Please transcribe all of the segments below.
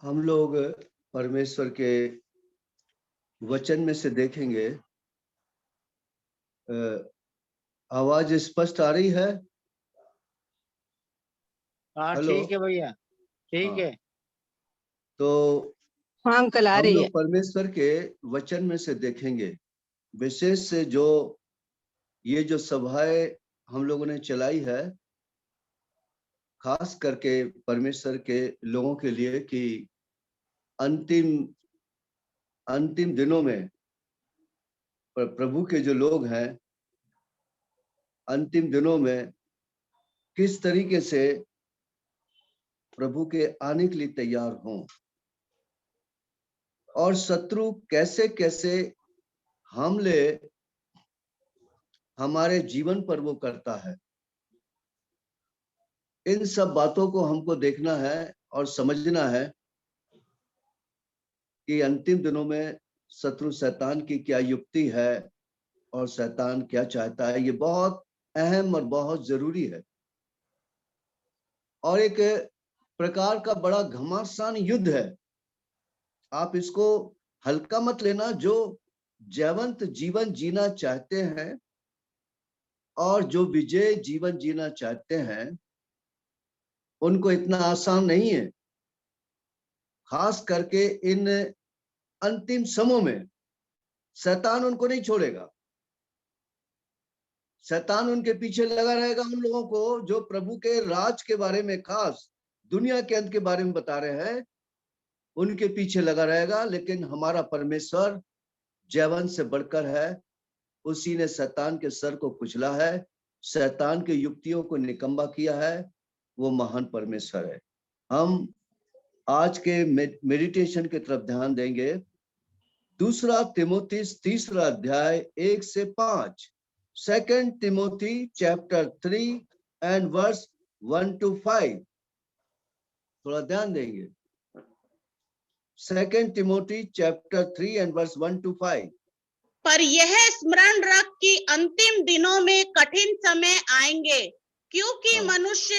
हम लोग परमेश्वर के वचन में से देखेंगे। आवाज स्पष्ट आ रही है? हाँ हेलो। ठीक है भैया, ठीक हाँ, है। तो हाँ अंकल आ हम रही लोग है। परमेश्वर के वचन में से देखेंगे। विशेष से जो ये जो सभाएं हम लोगों ने चलाई है, खास करके परमेश्वर के लोगों के लिए, कि अंतिम अंतिम दिनों में प्रभु के जो लोग हैं अंतिम दिनों में किस तरीके से प्रभु के आने के लिए तैयार हों, और शत्रु कैसे कैसे हमले हमारे जीवन पर वो करता है। इन सब बातों को हमको देखना है और समझना है कि अंतिम दिनों में शत्रु शैतान की क्या युक्ति है और शैतान क्या चाहता है। ये बहुत अहम और बहुत जरूरी है, और एक प्रकार का बड़ा घमासान युद्ध है। आप इसको हल्का मत लेना। जो जयवंत जीवन जीना चाहते हैं और जो विजय जीवन जीना चाहते हैं, उनको इतना आसान नहीं है। खास करके इन अंतिम समयों में शैतान उनको नहीं छोड़ेगा। शैतान उनके पीछे लगा रहेगा। उन लोगों को जो प्रभु के राज के बारे में, खास दुनिया के अंत के बारे में बता रहे हैं, उनके पीछे लगा रहेगा। लेकिन हमारा परमेश्वर जयवंत से बढ़कर है। उसी ने शैतान के सर को कुचला है, शैतान के युक्तियों को निकम्मा किया है। वो महान परमेश्वर है। हम आज के मेडिटेशन की तरफ ध्यान देंगे। दूसरा तिमोथी 3 अध्याय 1 से 5। 2 Timothy chapter 3 and verse 1 to 5। थोड़ा ध्यान देंगे। 2 Timothy chapter 3 and verse 1 to 5। पर यह स्मरण रख कि अंतिम दिनों में कठिन समय आएंगे, क्योंकि मनुष्य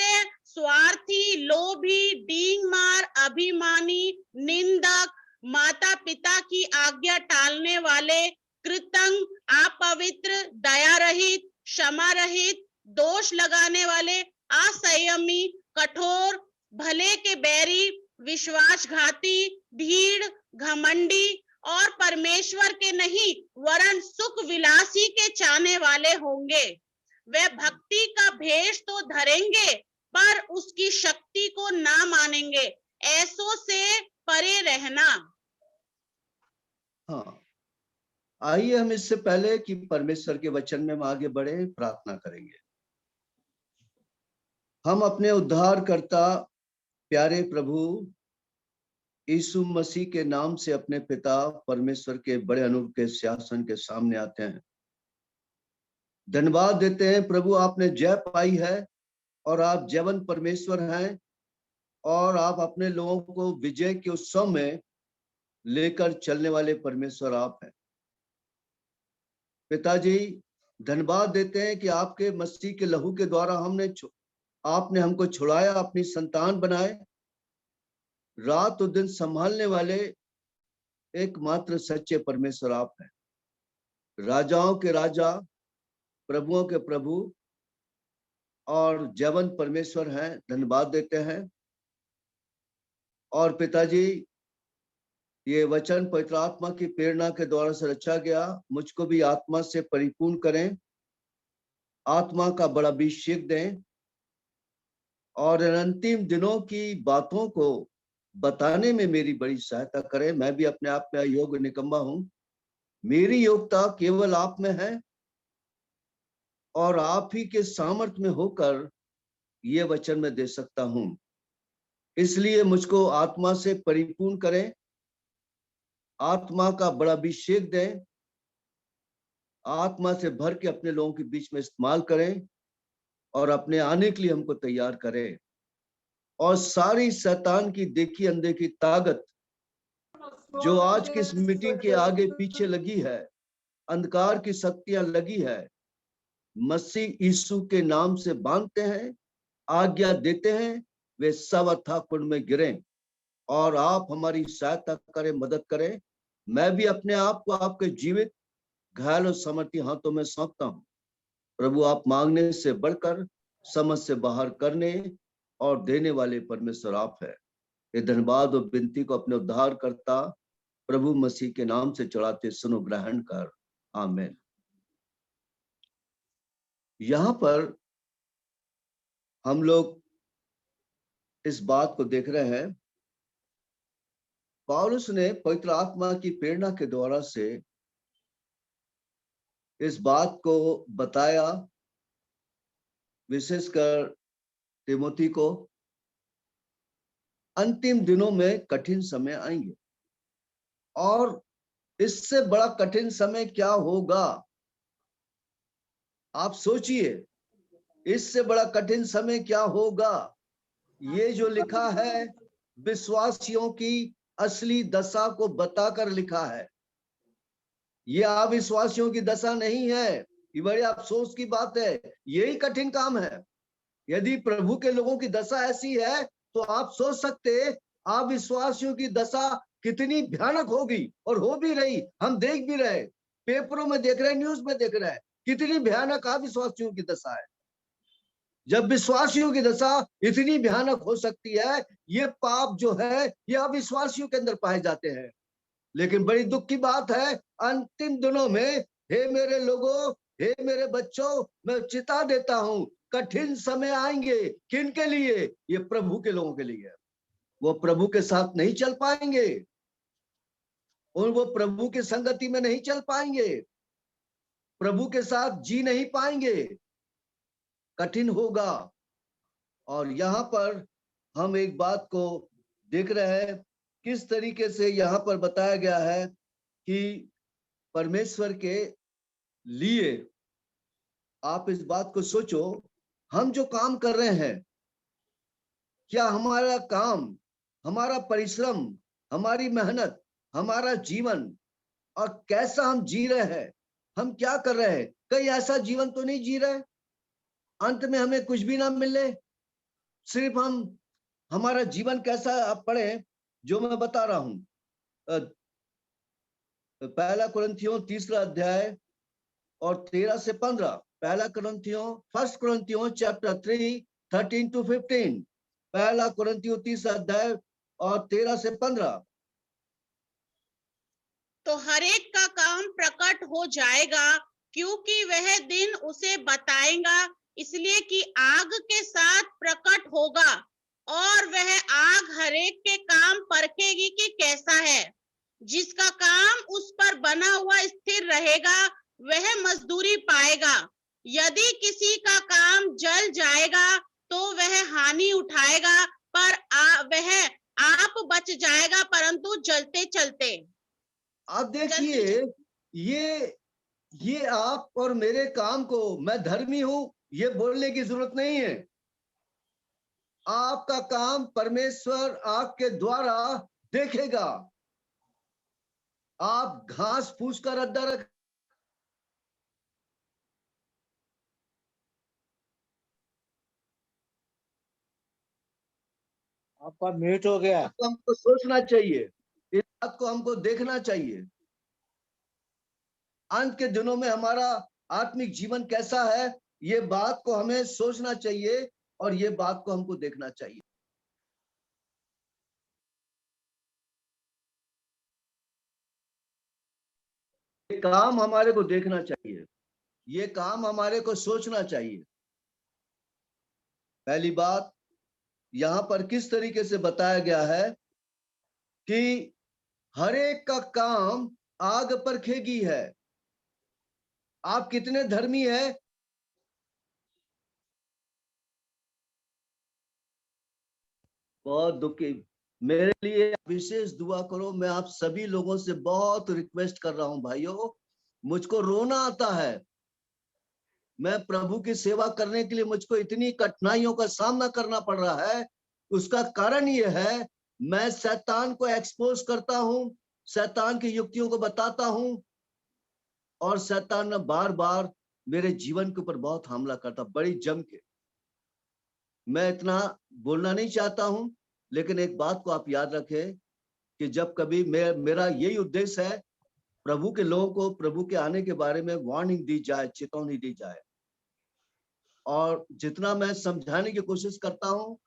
स्वार्थी, लोभी, डींगमार, अभिमानी, निंदक, माता पिता की आज्ञा टालने वाले, कृतज्ञ, अपवित्र, दया रहित, क्षमा रहित, दोष लगाने वाले, असंयमी, कठोर, भले के बैरी, विश्वासघाती, ढीठ, घमंडी और परमेश्वर के नहीं वरन सुख विलासी के चाहने वाले होंगे। वे भक्ति का भेष तो धरेंगे, पर उसकी शक्ति को ना मानेंगे। ऐसों से परे रहना। हाँ, आइए हम इससे पहले कि परमेश्वर के वचन में हम आगे बढ़े, प्रार्थना करेंगे। हम अपने उद्धारकर्ता प्यारे प्रभु यीशु मसीह के नाम से अपने पिता परमेश्वर के बड़े अनूप के सिंहासन के सामने आते हैं। धन्यवाद देते हैं प्रभु, आपने जय पाई है और आप जयवंत परमेश्वर हैं, और आप अपने लोगों को विजय के उत्सव में लेकर चलने वाले परमेश्वर आप हैं। पिताजी, धन्यवाद देते हैं कि आपके मसीह के लहू के द्वारा आपने हमको छुड़ाया, अपनी संतान बनाए। रात और दिन संभालने वाले एकमात्र सच्चे परमेश्वर आप हैं। राजाओं के राजा, प्रभुओं के प्रभु और जयवंत परमेश्वर हैं। धन्यवाद देते हैं। और पिताजी, ये वचन पवित्र आत्मा की प्रेरणा के द्वारा से रचा गया, मुझको भी आत्मा से परिपूर्ण करें, आत्मा का बड़ा अभिषेक दें, और अंतिम दिनों की बातों को बताने में मेरी बड़ी सहायता करें। मैं भी अपने आप में अयोग्य निकम्मा हूं। मेरी योग्यता केवल आप में है, और आप ही के सामर्थ्य में होकर ये वचन मैं दे सकता हूं। इसलिए मुझको आत्मा से परिपूर्ण करें, आत्मा का बड़ा अभिषेक दें, आत्मा से भर के अपने लोगों के बीच में इस्तेमाल करें, और अपने आने के लिए हमको तैयार करें। और सारी शैतान की देखी अनदेखी ताकत जो आज की इस मीटिंग के आगे पीछे लगी है, अंधकार की शक्तियां लगी है, मसीह यीशु के नाम से बांधते हैं, आज्ञा देते हैं, वे सब अथाह कुंड में गिरें। और आप हमारी सहायता करें, मदद करें। मैं भी अपने आप को आपके जीवित, घायल और समर्थी हाथों में सौंपता हूँ। प्रभु, आप मांगने से बढ़कर समझ से बाहर करने और देने वाले परमेश्वर आप है। ये धन्यवाद और विनती को अपने उद्धार करता प्रभु मसीह के नाम से चढ़ाते सुनो, ग्रहण कर। आमीन। यहाँ पर हम लोग इस बात को देख रहे हैं, पौलुस ने पवित्र आत्मा की प्रेरणा के द्वारा से इस बात को बताया, विशेषकर तिमोथी को, अंतिम दिनों में कठिन समय आएंगे। और इससे बड़ा कठिन समय क्या होगा? आप सोचिए, इससे बड़ा कठिन समय क्या होगा? ये जो लिखा है विश्वासियों की असली दशा को बताकर लिखा है। ये अविश्वासियों की दशा नहीं है। ये बड़े अफसोस की बात है। यही कठिन काम है। यदि प्रभु के लोगों की दशा ऐसी है तो आप सोच सकते अविश्वासियों की दशा कितनी भयानक होगी, और हो भी रही। हम देख भी रहे, पेपरों में देख रहे, न्यूज में देख रहे, कितनी भयानक अविश्वासियों की दशा है। जब विश्वासियों की दशा इतनी भयानक हो सकती है, ये पाप जो है ये अविश्वासियों के अंदर पाए जाते हैं। लेकिन बड़ी दुख की बात है, अंतिम दिनों में, हे मेरे लोगों, हे मेरे बच्चों, मैं चिता देता हूं, कठिन समय आएंगे। किन के लिए? ये प्रभु के लोगों के लिए। वो प्रभु के साथ नहीं चल पाएंगे, और वो प्रभु की संगति में नहीं चल पाएंगे, प्रभु के साथ जी नहीं पाएंगे, कठिन होगा। और यहाँ पर हम एक बात को देख रहे हैं, किस तरीके से यहाँ पर बताया गया है कि परमेश्वर के लिए, आप इस बात को सोचो, हम जो काम कर रहे हैं, क्या हमारा काम, हमारा परिश्रम, हमारी मेहनत, हमारा जीवन, और कैसा हम जी रहे हैं, हम क्या कर रहे हैं? कहीं ऐसा जीवन तो नहीं जी रहे अंत में हमें कुछ भी ना मिले, सिर्फ हम, हमारा जीवन कैसा? आप पढ़े जो मैं बता रहा हूं, पहला कुरिन्थियों 3 अध्याय और 13 से 15। पहला कुरिन्थियों, फर्स्ट कुरिन्थियों चैप्टर 3 13 to 15। पहला कुरिन्थियों 3 अध्याय और 13 से 15। तो हर एक का काम प्रकट हो जाएगा, क्योंकि वह दिन उसे बताएगा, इसलिए कि आग के साथ प्रकट होगा, और वह आग हर एक के काम परखेगी कि कैसा है। जिसका काम उस पर बना हुआ स्थिर रहेगा, वह मजदूरी पाएगा। यदि किसी का काम जल जाएगा तो वह हानि उठाएगा, पर वह आप बच जाएगा, परंतु जलते चलते। आप देखिए, ये आप और मेरे काम को मैं धर्मी हूं ये बोलने की जरूरत नहीं है। आपका काम परमेश्वर आपके द्वारा देखेगा। आप घास फूस का रद्दा रख, आपका म्यूट हो गया। तो हमको सोचना चाहिए, इस बात को हमको देखना चाहिए, अंत के दिनों में हमारा आत्मिक जीवन कैसा है, ये बात को हमें सोचना चाहिए, और ये बात को हमको देखना चाहिए। ये काम हमारे को देखना चाहिए, ये काम हमारे को सोचना चाहिए। पहली बात, यहां पर किस तरीके से बताया गया है कि हर एक का काम आग परखेगी है। आप कितने धर्मी है? बहुत दुखी। मेरे लिए विशेष दुआ करो। मैं आप सभी लोगों से बहुत रिक्वेस्ट कर रहा हूं भाइयों, मुझको रोना आता है। मैं प्रभु की सेवा करने के लिए मुझको इतनी कठिनाइयों का सामना करना पड़ रहा है। उसका कारण यह है, मैं शैतान को एक्सपोज करता हूं, शैतान की युक्तियों को बताता हूं, और शैतान बार बार मेरे जीवन के ऊपर बहुत हमला करता, बड़ी जम के। मैं इतना बोलना नहीं चाहता हूं, लेकिन एक बात को आप याद रखें कि जब कभी मेरा यही उद्देश्य है, प्रभु के लोगों को प्रभु के आने के बारे में वार्निंग दी जाए, चेतावनी दी जाए। और जितना मैं समझाने की कोशिश करता हूँ,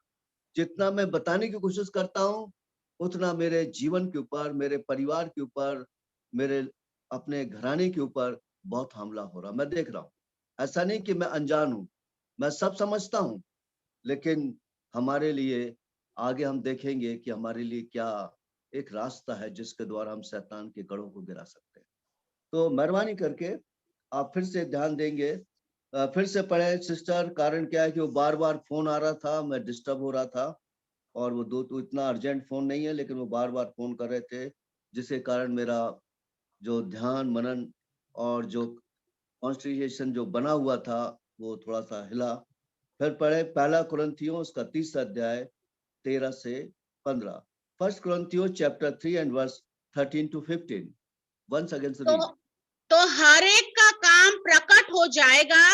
जितना मैं बताने की कोशिश करता हूँ, उतना मेरे जीवन के ऊपर, मेरे परिवार के ऊपर, मेरे अपने घराने के ऊपर बहुत हमला हो रहा। मैं देख रहा हूँ, ऐसा नहीं कि मैं अनजान हूँ, मैं सब समझता हूँ, लेकिन हमारे लिए आगे हम देखेंगे कि हमारे लिए क्या एक रास्ता है जिसके द्वारा हम शैतान के गढ़ों को गिरा सकते हैं। तो मेहरबानी करके आप फिर से ध्यान देंगे, फिर से पढ़े सिस्टर। कारण क्या है कि वो बार बार फोन आ रहा था, मैं डिस्टर्ब हो रहा था, और वो दो तो इतना अर्जेंट फोन नहीं है, लेकिन वो बार बार फोन कर रहे थे, जिसके कारण मेरा जो ध्यान मनन और जो कॉन्सेंट्रेशन जो बना हुआ था वो थोड़ा सा हिला। फिर पढ़े पहला कुरिन्थियों उसका 3 अध्याय 13 से 15। फर्स्ट कुरिन्थियों chapter 3 and verse 13 to 15। Once again read. तो हर एक का काम प्रकट हो जाएगा,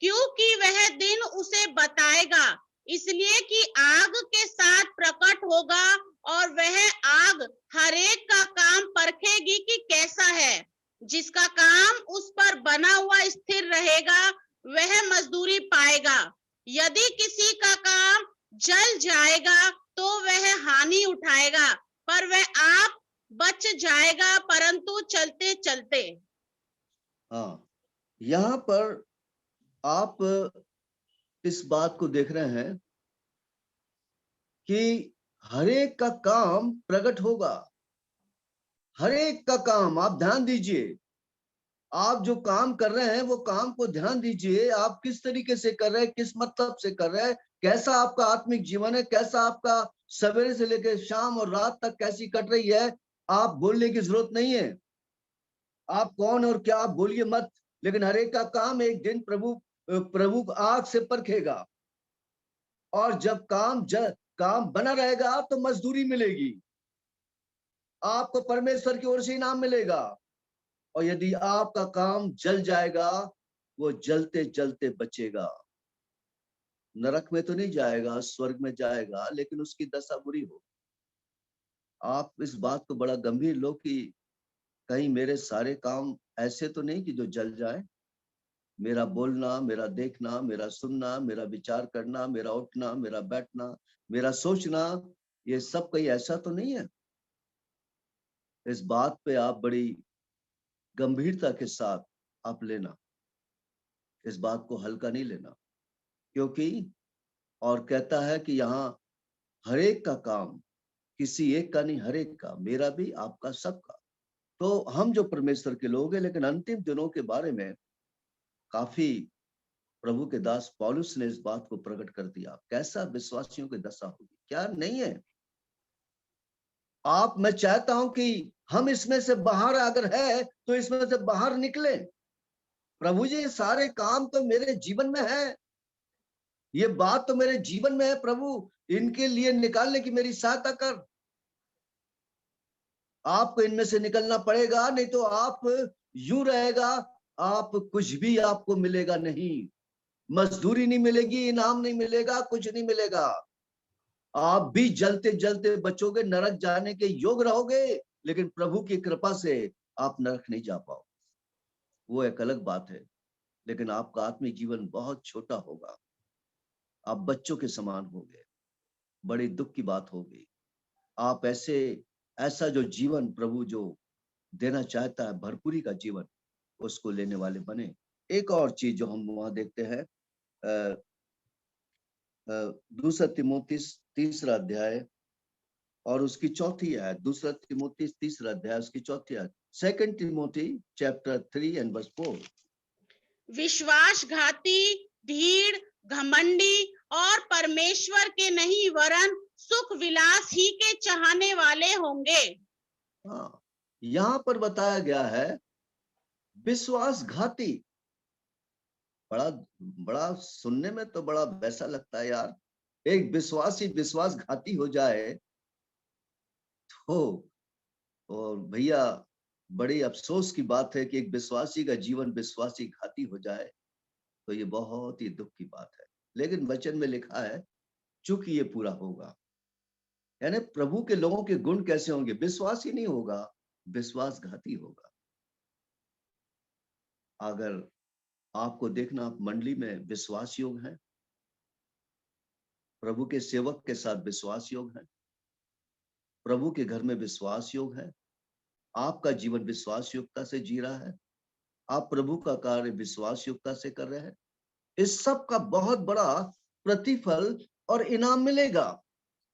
क्योंकि वह दिन उसे बताएगा, इसलिए कि आग के साथ प्रकट होगा, और वह आग हर एक का काम परखेगी कि कैसा है। जिसका काम उस पर बना हुआ स्थिर रहेगा, वह मजदूरी पाएगा। यदि किसी का काम जल जाएगा तो वह हानि उठाएगा, पर वह आप बच जाएगा, परंतु चलते चलते। हाँ, यहाँ पर आप इस बात को देख रहे हैं कि हर एक का काम प्रकट होगा। हर एक का काम, आप ध्यान दीजिए, आप जो काम कर रहे हैं वो काम को ध्यान दीजिए। आप किस तरीके से कर रहे हैं, किस मतलब से कर रहे हैं, कैसा आपका आत्मिक जीवन है, कैसा आपका सवेरे से लेकर शाम और रात तक कैसी कट रही है, आप बोलने की जरूरत नहीं है। आप कौन और क्या, आप बोलिए मत, लेकिन हर एक का काम एक दिन प्रभु आग से परखेगा। और जब काम बना रहेगा तो मजदूरी मिलेगी, आपको परमेश्वर की ओर से इनाम मिलेगा। और यदि आपका काम जल जाएगा, वो जलते जलते बचेगा। नरक में तो नहीं जाएगा, स्वर्ग में जाएगा, लेकिन उसकी दशा बुरी हो। आप इस बात को बड़ा गंभीर लो कि कहीं मेरे सारे काम ऐसे तो नहीं कि जो जल जाए। मेरा बोलना, मेरा देखना, मेरा सुनना, मेरा विचार करना, मेरा उठना, मेरा बैठना, मेरा सोचना, ये सब कहीं ऐसा तो नहीं है। इस बात पे आप बड़ी गंभीरता के साथ आप लेना, इस बात को हल्का नहीं लेना, क्योंकि और कहता है कि यहाँ हर एक का काम, किसी एक का नहीं, हर एक का, मेरा भी, आपका, सबका। तो हम जो परमेश्वर के लोग हैं, लेकिन अंतिम दिनों के बारे में काफी प्रभु के दास पौलुस ने इस बात को प्रकट कर दिया। कैसा विश्वासियों की दशा होगी, क्या नहीं है। मैं चाहता हूं कि हम इसमें से बाहर अगर है तो इसमें से बाहर निकले। प्रभु जी, सारे काम तो मेरे जीवन में है, ये बात तो मेरे जीवन में है, प्रभु इनके लिए निकालने की मेरी सहायता कर। आपको इनमें से निकलना पड़ेगा, नहीं तो आप यूं रहेगा, आप कुछ भी आपको मिलेगा नहीं, मजदूरी नहीं मिलेगी, इनाम नहीं मिलेगा, कुछ नहीं मिलेगा। आप भी जलते जलते बचोगे, नरक जाने के योग रहोगे, लेकिन प्रभु की कृपा से आप नरक नहीं जा पाओ, वो एक अलग बात है। लेकिन आपका आत्मिक जीवन बहुत छोटा होगा, आप बच्चों के समान होंगे, बड़ी दुख की बात होगी। आप ऐसा जो जीवन प्रभु जो देना चाहता है, भरपूरी का जीवन, उसको लेने वाले बने। एक और चीज जो हम वहां देखते हैं, दूसरा तीमुथियुस 3 अध्याय और उसकी 4 आयत। दूसरा तीमुथियुस 3 अध्याय उसकी 4 आयत। 2 तिमोथी चैप्टर 3 एंड वर्स 4। विश्वासघाती, ढीठ, घमंडी और परमेश्वर के नहीं वरन सुख विलास ही के चाहने वाले होंगे। हाँ, यहाँ पर बताया गया है विश्वासघाती। बड़ा बड़ा सुनने में तो बड़ा वैसा लगता है यार, एक विश्वासी विश्वासघाती हो जाए तो, और भैया बड़ी अफसोस की बात है कि एक विश्वासी का जीवन विश्वासी घाती हो जाए, तो ये बहुत ही दुख की बात है। लेकिन वचन में लिखा है चूंकि ये पूरा होगा, यानी प्रभु के लोगों के गुण कैसे होंगे? विश्वासी नहीं होगा, विश्वासघाती होगा। अगर आपको देखना, आप मंडली में विश्वास योग है, प्रभु के सेवक के साथ विश्वास योग है, प्रभु के घर में विश्वास योग है, आपका जीवन विश्वास योग्यता से जी रहा है, आप प्रभु का कार्य विश्वास योग्यता से कर रहे हैं, इस सब का बहुत बड़ा प्रतिफल और इनाम मिलेगा।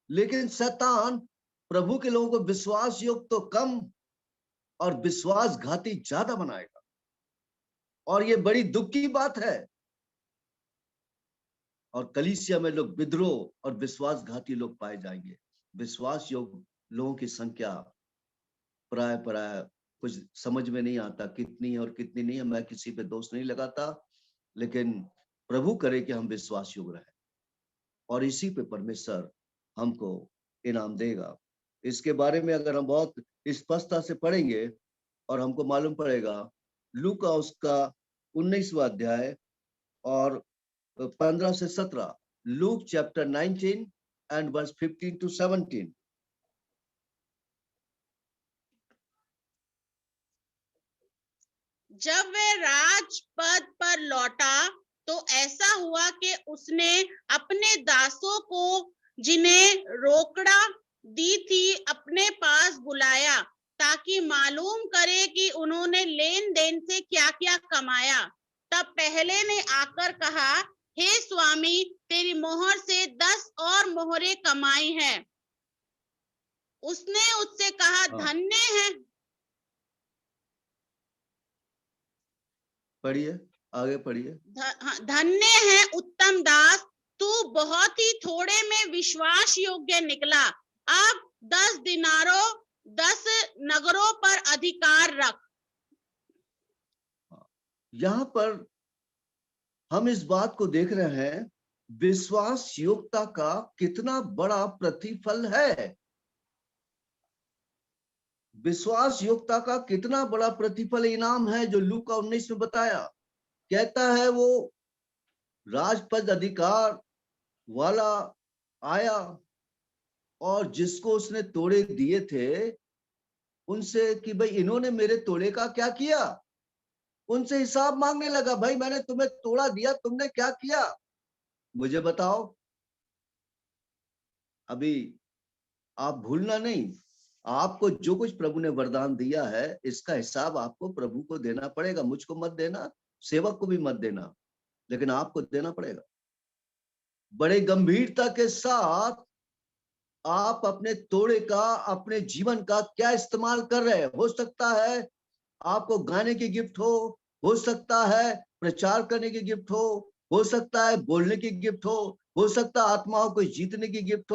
लेकिन शैतान प्रभु के लोगों को विश्वास योग तो कम और विश्वासघाती ज्यादा बनाएगा, और ये बड़ी दुख की बात है। और कलीसिया में लोग विद्रोह और विश्वासघाती लोग पाए जाएंगे। विश्वास योग लोगों की संख्या प्राय कुछ समझ में नहीं आता, कितनी है और कितनी नहीं है। मैं किसी पे दोष नहीं लगाता, लेकिन प्रभु करे कि हम विश्वास योग रहे, और इसी पे परमेश्वर हमको इनाम देगा। इसके बारे में अगर हम बहुत स्पष्टता से पढ़ेंगे और हमको मालूम पड़ेगा, लूका उसका 19वां अध्याय और 15 से 17, Luke chapter 19 and verse 15 to 17। जब वह राजपद पर लौटा तो ऐसा हुआ कि उसने अपने दासों को जिन्हें रोकड़ा दी थी अपने पास बुलाया, ताकि मालूम करे कि उन्होंने लेन देन से क्या क्या कमाया। तब पहले ने आकर कहा, हे स्वामी, तेरी मोहर से 10 और मोहरें कमाई हैं। उसने उससे कहा, धन्य है। पढ़िए, आगे पढ़िए। धन्य है उत्तम दास, तू बहुत ही थोड़े में विश्वास योग्य निकला, अब 10 दिनारों 10 नगरों पर अधिकार रख। यहाँ पर हम इस बात को देख रहे हैं, विश्वास योग्यता का कितना बड़ा प्रतिफल है। विश्वास योग्यता का कितना बड़ा प्रतिफल इनाम है, जो लूका 19 में बताया। कहता है वो राजपद अधिकार वाला आया, और जिसको उसने तोड़े दिए थे उनसे कि भाई इन्होंने मेरे तोड़े का क्या किया। उनसे हिसाब मांगने लगा, भाई मैंने तुम्हें तोड़ा दिया, तुमने क्या किया मुझे बताओ। अभी आप भूलना नहीं, आपको जो कुछ प्रभु ने वरदान दिया है, इसका हिसाब आपको प्रभु को देना पड़ेगा। मुझको मत देना, सेवक को भी मत देना, लेकिन आपको देना पड़ेगा। बड़े गंभीरता के साथ आप अपने तोड़े का, अपने जीवन का क्या इस्तेमाल कर रहे हैं। हो सकता है आपको गाने की गिफ्ट हो सकता है प्रचार करने की गिफ्ट हो सकता है बोलने की गिफ्ट हो सकता है आत्माओं को जीतने की गिफ्ट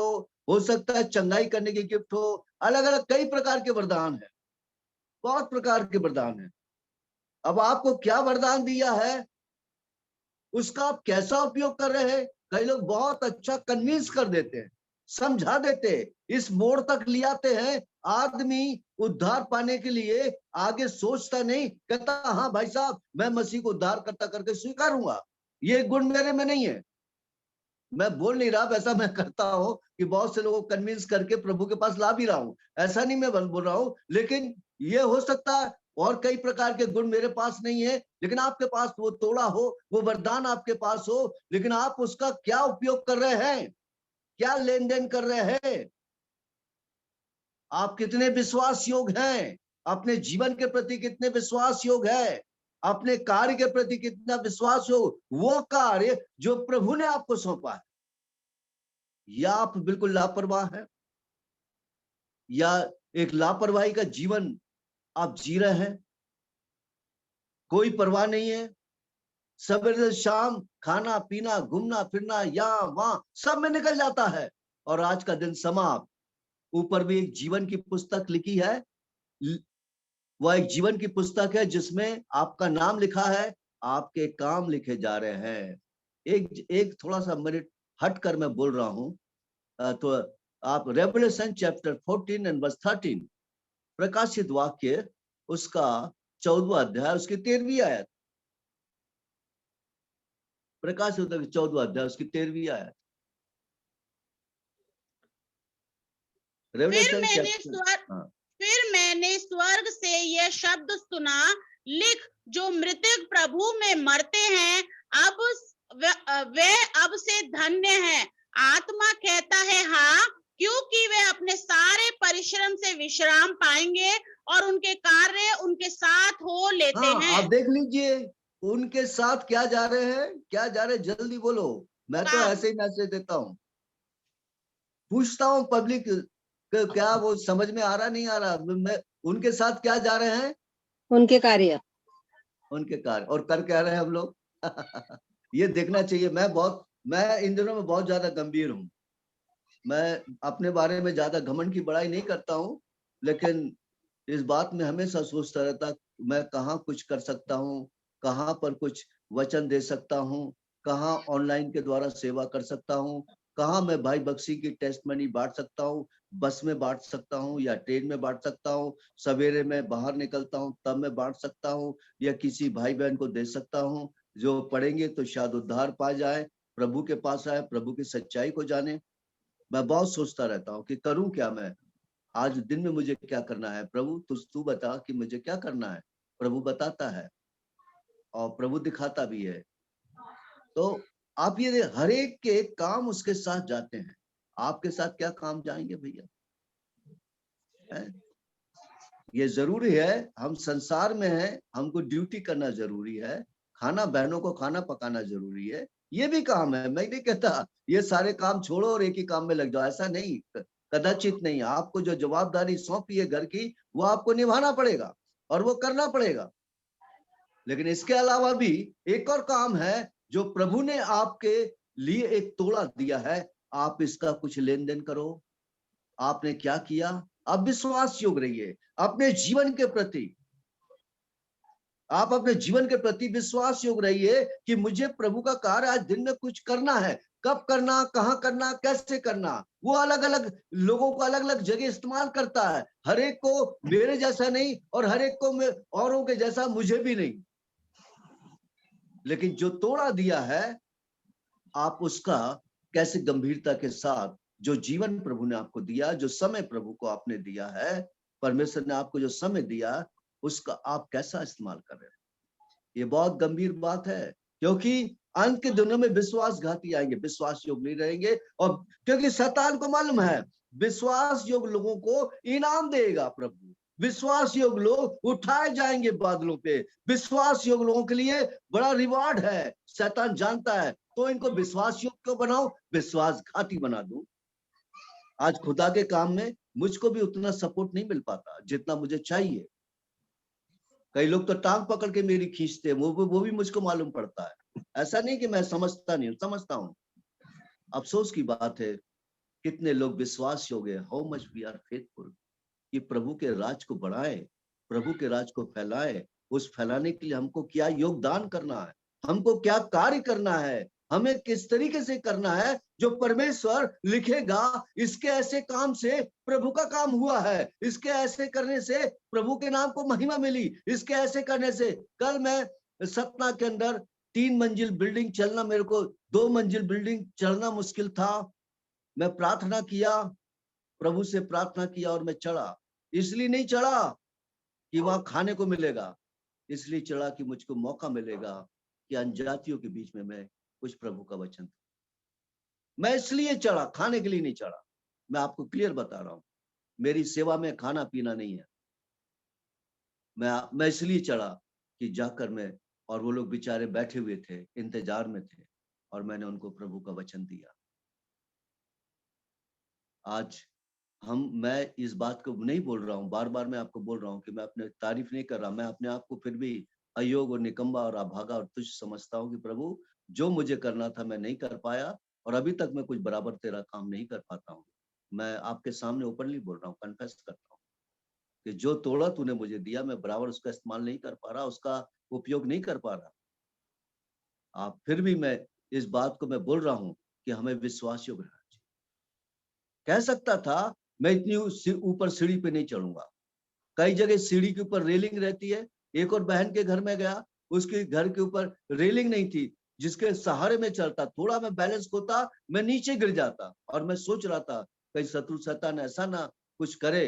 हो सकता है चंगाई करने की गिफ्ट हो। अलग अलग कई प्रकार के वरदान है, बहुत प्रकार के वरदान है। अब आपको क्या वरदान दिया है, उसका आप कैसा उपयोग कर रहे हैं। कई लोग बहुत अच्छा कन्विंस कर देते हैं, समझा देते हैं, इस मोड़ तक ले आते हैं। आदमी उद्धार पाने के लिए आगे सोचता नहीं, कहता हाँ भाई साहब मैं मसीह को उद्धार करता करके स्वीकारूंगा, ये गुण मेरे में नहीं है। मैं बोल नहीं रहा वैसा मैं करता हूं कि बहुत से लोगों को कन्विंस करके प्रभु के पास ला भी रहा हूं, ऐसा नहीं मैं बोल रहा हूं। लेकिन ये हो सकता है और कई प्रकार के गुण मेरे पास नहीं है, लेकिन आपके पास वो तोड़ा हो, वो वरदान आपके पास हो, लेकिन आप उसका क्या उपयोग कर रहे हैं, क्या लेन देन कर रहे हैं, आप कितने विश्वास योग हैं, अपने जीवन के प्रति कितने विश्वास योग है, अपने कार्य के प्रति कितना विश्वास हो। वो कार्य जो प्रभु ने आपको सौंपा है, या आप बिल्कुल लापरवाह है, या एक लापरवाही का जीवन आप जी रहे हैं, कोई परवाह नहीं है, सवेरे से शाम खाना पीना घूमना फिरना यहाँ वहां सब में निकल जाता है, और आज का दिन समाप्त। ऊपर भी एक जीवन की पुस्तक लिखी है, वह एक जीवन की पुस्तक है जिसमें आपका नाम लिखा है, आपके काम लिखे जा रहे हैं। एक थोड़ा सा मिनट हट कर मैं बोल रहा हूं, तो आप रेवलेशन चैप्टर 14 एंड वर्स 13, प्रकाशित वाक्य उसका 14वां अध्याय उसकी 13वीं आयत, प्रकाशित 14वां अध्याय उसकी 13वीं आयत। Revelation chapter. हाँ, फिर मैंने स्वर्ग से यह शब्द सुना, लिख, जो मृतक प्रभु में मरते हैं अब वे अब से धन्य हैं। आत्मा कहता है हाँ, क्योंकि वे अपने सारे परिश्रम से विश्राम पाएंगे और उनके कार्य उनके साथ हो लेते हाँ, हैं। आप देख लीजिए उनके साथ क्या जा रहे हैं, क्या जा रहे हैं, जल्दी बोलो। मैं तो काम। ऐसे ही मैसेज देता हूँ, पूछता हूँ पब्लिक क्या वो समझ में आ रहा नहीं आ रहा। मैं उनके साथ क्या जा रहे हैं, उनके कार्य, उनके कार्य, और कर क्या रहे हैं हम लोग। ये देखना चाहिए। मैं इन दिनों में बहुत ज्यादा गंभीर हूँ। मैं अपने बारे में ज्यादा घमंड की बड़ाई नहीं करता हूँ, लेकिन इस बात में हमेशा सोचता रहता मैं कहाँ कुछ कर सकता हूँ, कहाँ पर कुछ वचन दे सकता हूँ, कहाँ ऑनलाइन के द्वारा सेवा कर सकता हूँ, कहाँ मैं भाई बख्शी की टेस्टमनी बांट सकता हूँ, बस में बांट सकता हूँ या ट्रेन में बांट सकता हूँ, सवेरे में बाहर निकलता हूँ तब मैं बांट सकता हूँ, या किसी भाई बहन को दे सकता हूँ जो पढ़ेंगे तो शायद उद्धार पा जाए, प्रभु के पास आए, प्रभु की सच्चाई को जाने। मैं बहुत सोचता रहता हूँ कि करूं क्या मैं, आज दिन में मुझे क्या करना है। प्रभु तू बता कि मुझे क्या करना है। प्रभु बताता है और प्रभु दिखाता भी है। तो आप ये हर एक के काम उसके साथ जाते हैं। आपके साथ क्या काम जाएंगे भैया? ये जरूरी है, हम संसार में हैं, हमको ड्यूटी करना जरूरी है, खाना बहनों को खाना पकाना जरूरी है, ये भी काम है। मैं नहीं कहता ये सारे काम छोड़ो और एक ही काम में लग जाओ, ऐसा नहीं, कदाचित नहीं। आपको जो जवाबदारी सौंपी है घर की, वो आपको निभाना पड़ेगा और वो करना पड़ेगा। लेकिन इसके अलावा भी एक और काम है जो प्रभु ने आपके लिए एक तोड़ा दिया है, आप इसका कुछ लेन देन करो। आपने क्या किया? आप विश्वास योग रहिए अपने जीवन के प्रति, आप अपने जीवन के प्रति विश्वास योग रहिए कि मुझे प्रभु का कार्य आज दिन में कुछ करना है। कब करना, कहाँ करना, कैसे करना, वो अलग अलग लोगों को अलग अलग जगह इस्तेमाल करता है। हर एक को मेरे जैसा नहीं और हर एक को औरों के जैसा मुझे भी नहीं, लेकिन जो तोड़ा दिया है आप उसका कैसे गंभीरता के साथ, जो जीवन प्रभु ने आपको दिया, जो समय प्रभु को आपने दिया है, परमेश्वर ने आपको जो समय दिया, उसका आप कैसा इस्तेमाल कर रहे हैं। ये बहुत गंभीर बात है, क्योंकि अंत के दिनों में विश्वासघाती आएंगे, विश्वास योग नहीं रहेंगे। और क्योंकि शैतान को मालूम है विश्वास योग लोगों को इनाम देगा प्रभु, विश्वास योग लोग उठाए जाएंगे बादलों पे, विश्वास योग लोगों के लिए बड़ा रिवार्ड है। शैतान जानता है, तो इनको विश्वास योग क्यों बनाओ, विश्वासघाती बना दूं। आज खुदा के काम में मुझको भी उतना सपोर्ट नहीं मिल पाता जितना मुझे चाहिए। कई लोग तो टांग पकड़ के मेरी खींचते हैं, वो भी मुझको मालूम पड़ता है। ऐसा नहीं कि मैं समझता नहीं हूँ, समझता हूँ। अफसोस की बात है कितने लोग विश्वास योग्य, how much we are faithful, कि प्रभु के राज को बढ़ाए, प्रभु के राज को फैलाए। उस फैलाने के लिए हमको क्या योगदान करना है, हमको क्या कार्य करना है, हमें किस तरीके से करना है, जो परमेश्वर लिखेगा इसके ऐसे काम से प्रभु का काम हुआ है, इसके ऐसे करने से प्रभु के नाम को महिमा मिली, इसके ऐसे करने से। कल मैं सतना के अंदर 3 मंजिल बिल्डिंग चलना, मेरे को 2 मंजिल बिल्डिंग चढ़ना मुश्किल था। मैं प्रार्थना किया, प्रभु से प्रार्थना किया और मैं चढ़ा। इसलिए नहीं चढ़ा कि वहां खाने को मिलेगा, इसलिए चढ़ा कि मुझको मौका मिलेगा कि अनजातियों के बीच में मैं कुछ प्रभु का वचन, मैं इसलिए चढ़ा, खाने के लिए नहीं चढ़ा। मैं आपको क्लियर बता रहा हूं, मेरी सेवा में खाना पीना नहीं है। मैं इसलिए चढ़ा कि जाकर मैं, और वो लोग बेचारे बैठे हुए थे, इंतजार में थे, और मैंने उनको प्रभु का वचन दिया। आज मैं इस बात को नहीं बोल रहा हूँ, बार बार मैं आपको बोल रहा हूँ कि मैं अपने तारीफ नहीं कर रहा, मैं अपने आप को फिर भी अयोग्य और निकम्मा और अभागा और तुच्छ समझता हूँ कि प्रभु जो मुझे करना था मैं नहीं कर पाया, और अभी तक मैं कुछ बराबर तेरा काम नहीं कर पाता हूँ। मैं आपके सामने ओपनली बोल रहा हूँ, कन्फेस करता हूँ कि जो तोड़ा तूने मुझे दिया मैं बराबर उसका इस्तेमाल नहीं कर पा रहा, उसका उपयोग नहीं कर पा रहा। आप फिर भी मैं इस बात को मैं बोल रहा हूँ कि हमें विश्वास योग्य रहना चाहिए। कह सकता था मैं इतनी ऊपर सीढ़ी पे नहीं चढ़ूंगा, कई जगह सीढ़ी के ऊपर रेलिंग रहती है। एक और बहन के घर में गया, उसके घर के ऊपर रेलिंग नहीं थी, जिसके सहारे में चलता, थोड़ा मैं बैलेंस होता मैं नीचे गिर जाता। और मैं सोच रहा था कहीं शत्रु शैतान ऐसा ना कुछ करे